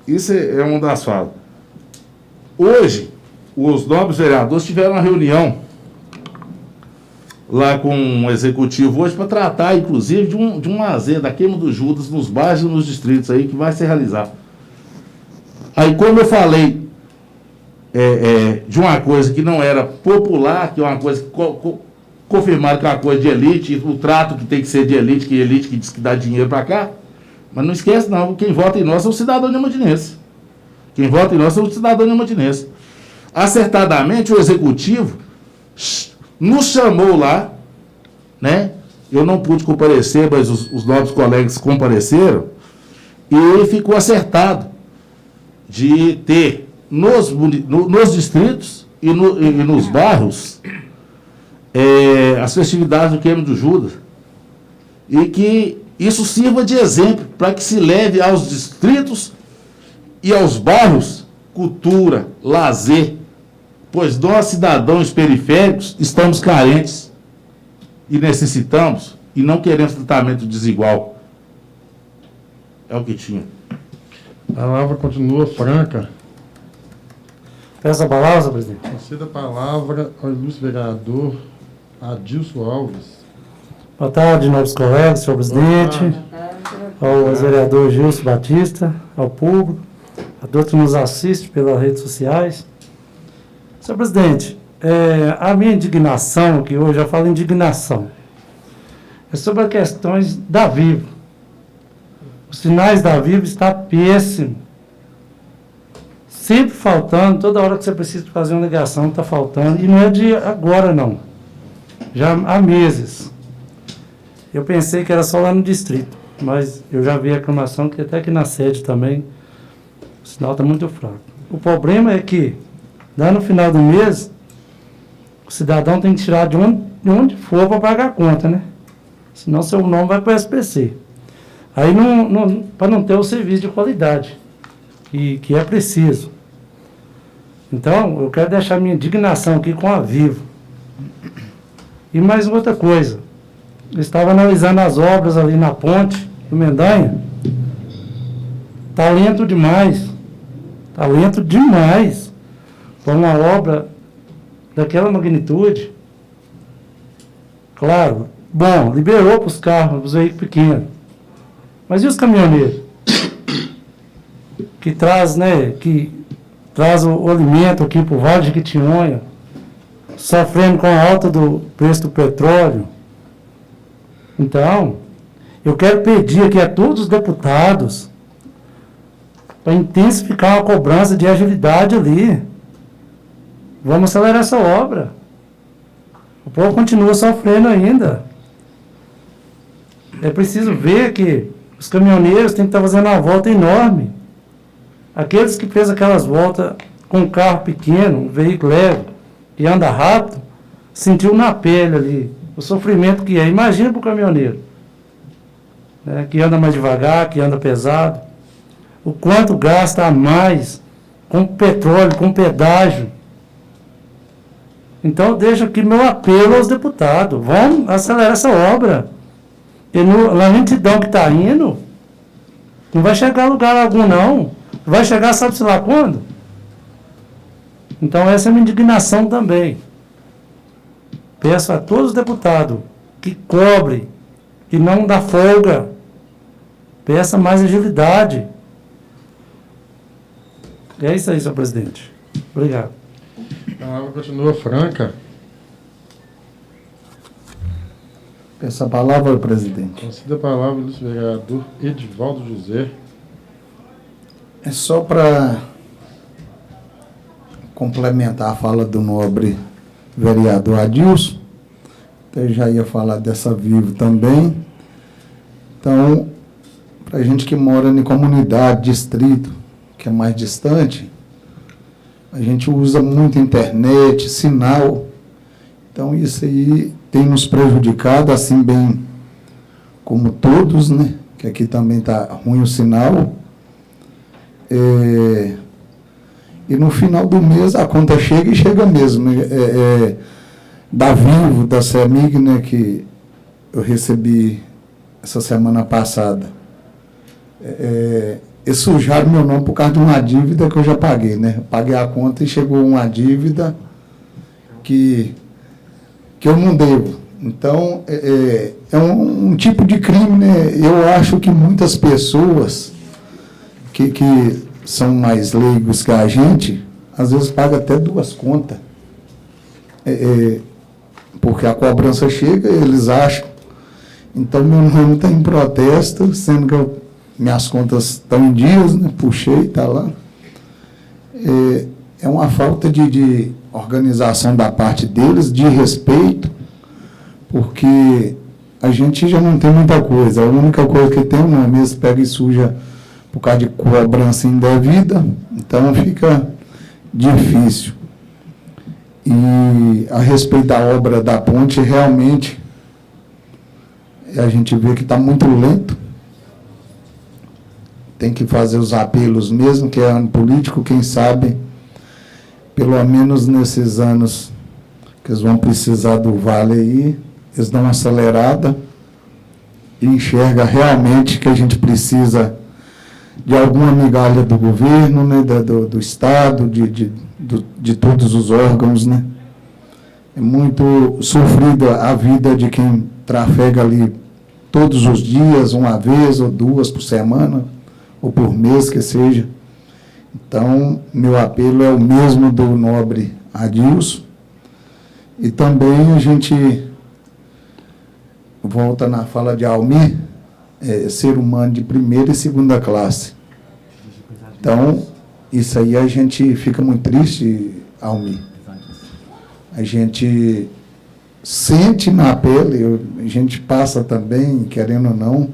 Isso é uma das falas. Hoje, os nobres vereadores tiveram uma reunião lá com o executivo hoje para tratar, inclusive, de um lazer da queima do Judas nos bairros e nos distritos aí que vai ser realizado. Aí, como eu falei de uma coisa que não era popular, que é uma coisa que confirmaram que é uma coisa de elite, o trato que tem que ser de elite que diz que dá dinheiro para cá, mas não esquece não, quem vota em nós é o cidadão diamantinense. Quem vota em nós é o cidadão diamantinense. Acertadamente, o executivo nos chamou lá, né? Eu não pude comparecer, mas os novos colegas compareceram, e ficou acertado de ter nos distritos e nos bairros as festividades do queima do Judas, e que isso sirva de exemplo para que se leve aos distritos e aos bairros cultura, lazer, pois nós, cidadãos periféricos, estamos carentes e necessitamos e não queremos tratamento desigual. É o que tinha. A palavra continua franca. Peço a palavra, presidente. Conceda a palavra ao ilustre vereador Adilson Alves. Boa tarde, novos colegas, senhor presidente, ao vereador Gilson Batista, ao público, a todos que nos assistem pelas redes sociais. Senhor presidente, a minha indignação, que hoje eu falo indignação, é sobre as questões da Vivo. Os sinais da Vivo estão péssimos. Sempre faltando, toda hora que você precisa fazer uma ligação, está faltando. E não é de agora, não. Já há meses. Eu pensei que era só lá no distrito, mas eu já vi a reclamação que até aqui na sede também o sinal está muito fraco. O problema é que, lá no final do mês, o cidadão tem que tirar de onde for para pagar a conta, né? Senão seu nome vai para o SPC. Aí, para não ter o serviço de qualidade, que é preciso. Então, eu quero deixar minha indignação aqui com a Vivo. E mais outra coisa. Eu estava analisando as obras ali na ponte do Mendanha. Está lento demais. Está lento demais. Para uma obra daquela magnitude. Claro, bom, liberou para os carros, os veículos pequenos. Mas e os caminhoneiros? Que traz, né, o alimento aqui para o Vale de Jequitinhonha, sofrendo com a alta do preço do petróleo. Então, eu quero pedir aqui a todos os deputados para intensificar a cobrança de agilidade ali. Vamos acelerar essa obra. O povo continua sofrendo ainda. É preciso ver que os caminhoneiros têm que estar fazendo uma volta enorme. Aqueles que fez aquelas voltas com um carro pequeno, um veículo leve, e anda rápido, sentiu na pele ali o sofrimento que é. Imagina para o caminhoneiro, né, que anda mais devagar, que anda pesado, o quanto gasta a mais com petróleo, com pedágio. Então, eu deixo aqui meu apelo aos deputados. Vamos acelerar essa obra. E na lentidão que está indo, não vai chegar a lugar algum, não. Vai chegar, sabe-se lá quando? Então, essa é a minha indignação também. Peço a todos os deputados que cobrem, que não dá folga. Peça mais agilidade. É isso aí, senhor presidente. Obrigado. A palavra continua franca. Essa palavra, presidente. Conceda a palavra ao vereador Edivaldo José. É só para complementar a fala do nobre vereador Adilson. Eu já ia falar dessa Vivo também. Então, para a gente que mora em comunidade, distrito, que é mais distante, a gente usa muito internet, sinal. Então, isso aí tem nos prejudicado, assim bem como todos, né? Que aqui também está ruim o sinal. E no final do mês a conta chega e chega mesmo. Da Vivo, da CEMIG, né? Que eu recebi essa semana passada. Eles sujaram meu nome por causa de uma dívida que eu já paguei, né? Eu paguei a conta e chegou uma dívida que eu não devo. Então, é um tipo de crime, né? Eu acho que muitas pessoas que são mais leigos que a gente, às vezes pagam até 2 contas. Porque a cobrança chega, eles acham. Então, meu nome está em protesto, sendo que minhas contas estão em dias, né? Puxei, está lá. É uma falta de organização da parte deles, de respeito, porque a gente já não tem muita coisa. A única coisa que tem é o nome, eles pegam e suja por causa de cobrança indevida, então fica difícil. E a respeito da obra da ponte, realmente, a gente vê que está muito lento. Tem que fazer os apelos mesmo, que é ano político, quem sabe, pelo menos nesses anos que eles vão precisar do vale aí, eles dão uma acelerada e enxerga realmente que a gente precisa de alguma migalha do governo, né, do Estado, de todos os órgãos, né? É muito sofrida a vida de quem trafega ali todos os dias, uma vez ou 2 por semana, ou por mês que seja. Então, meu apelo é o mesmo do nobre Adilson. E também a gente volta na fala de Almir, ser humano de primeira e segunda classe. Então, isso aí a gente fica muito triste, Almir. A gente sente na pele, a gente passa também, querendo ou não,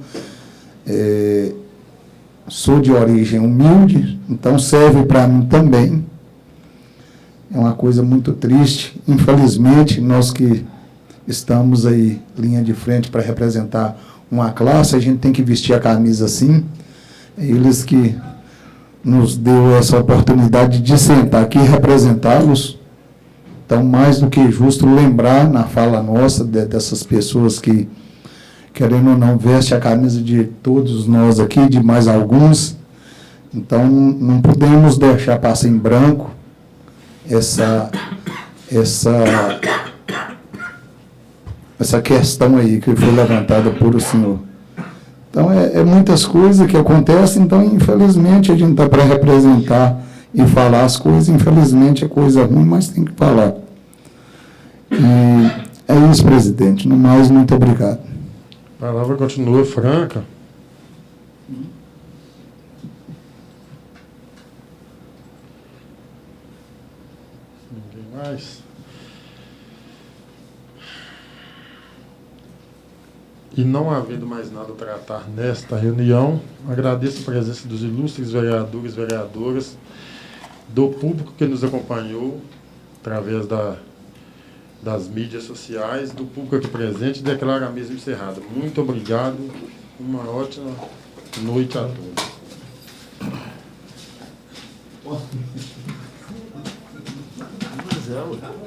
sou de origem humilde, então serve para mim também. É uma coisa muito triste. Infelizmente, nós que estamos aí, linha de frente para representar uma classe, a gente tem que vestir a camisa assim. Eles que nos deu essa oportunidade de sentar aqui e representá-los. Então, mais do que justo lembrar na fala nossa dessas pessoas que, querendo ou não, veste a camisa de todos nós aqui, de mais alguns. Então, não podemos deixar passar em branco essa questão aí que foi levantada por o senhor. Então, é muitas coisas que acontecem, então, infelizmente, a gente está para representar e falar as coisas, infelizmente é coisa ruim, mas tem que falar. E é isso, presidente. No mais, muito obrigado. A palavra continua franca. Ninguém mais? E não havendo mais nada a tratar nesta reunião, agradeço a presença dos ilustres vereadores e vereadoras, do público que nos acompanhou através das mídias sociais, do público aqui presente, declaro a mesa encerrada. Muito obrigado, uma ótima noite a todos. Mas é, ué.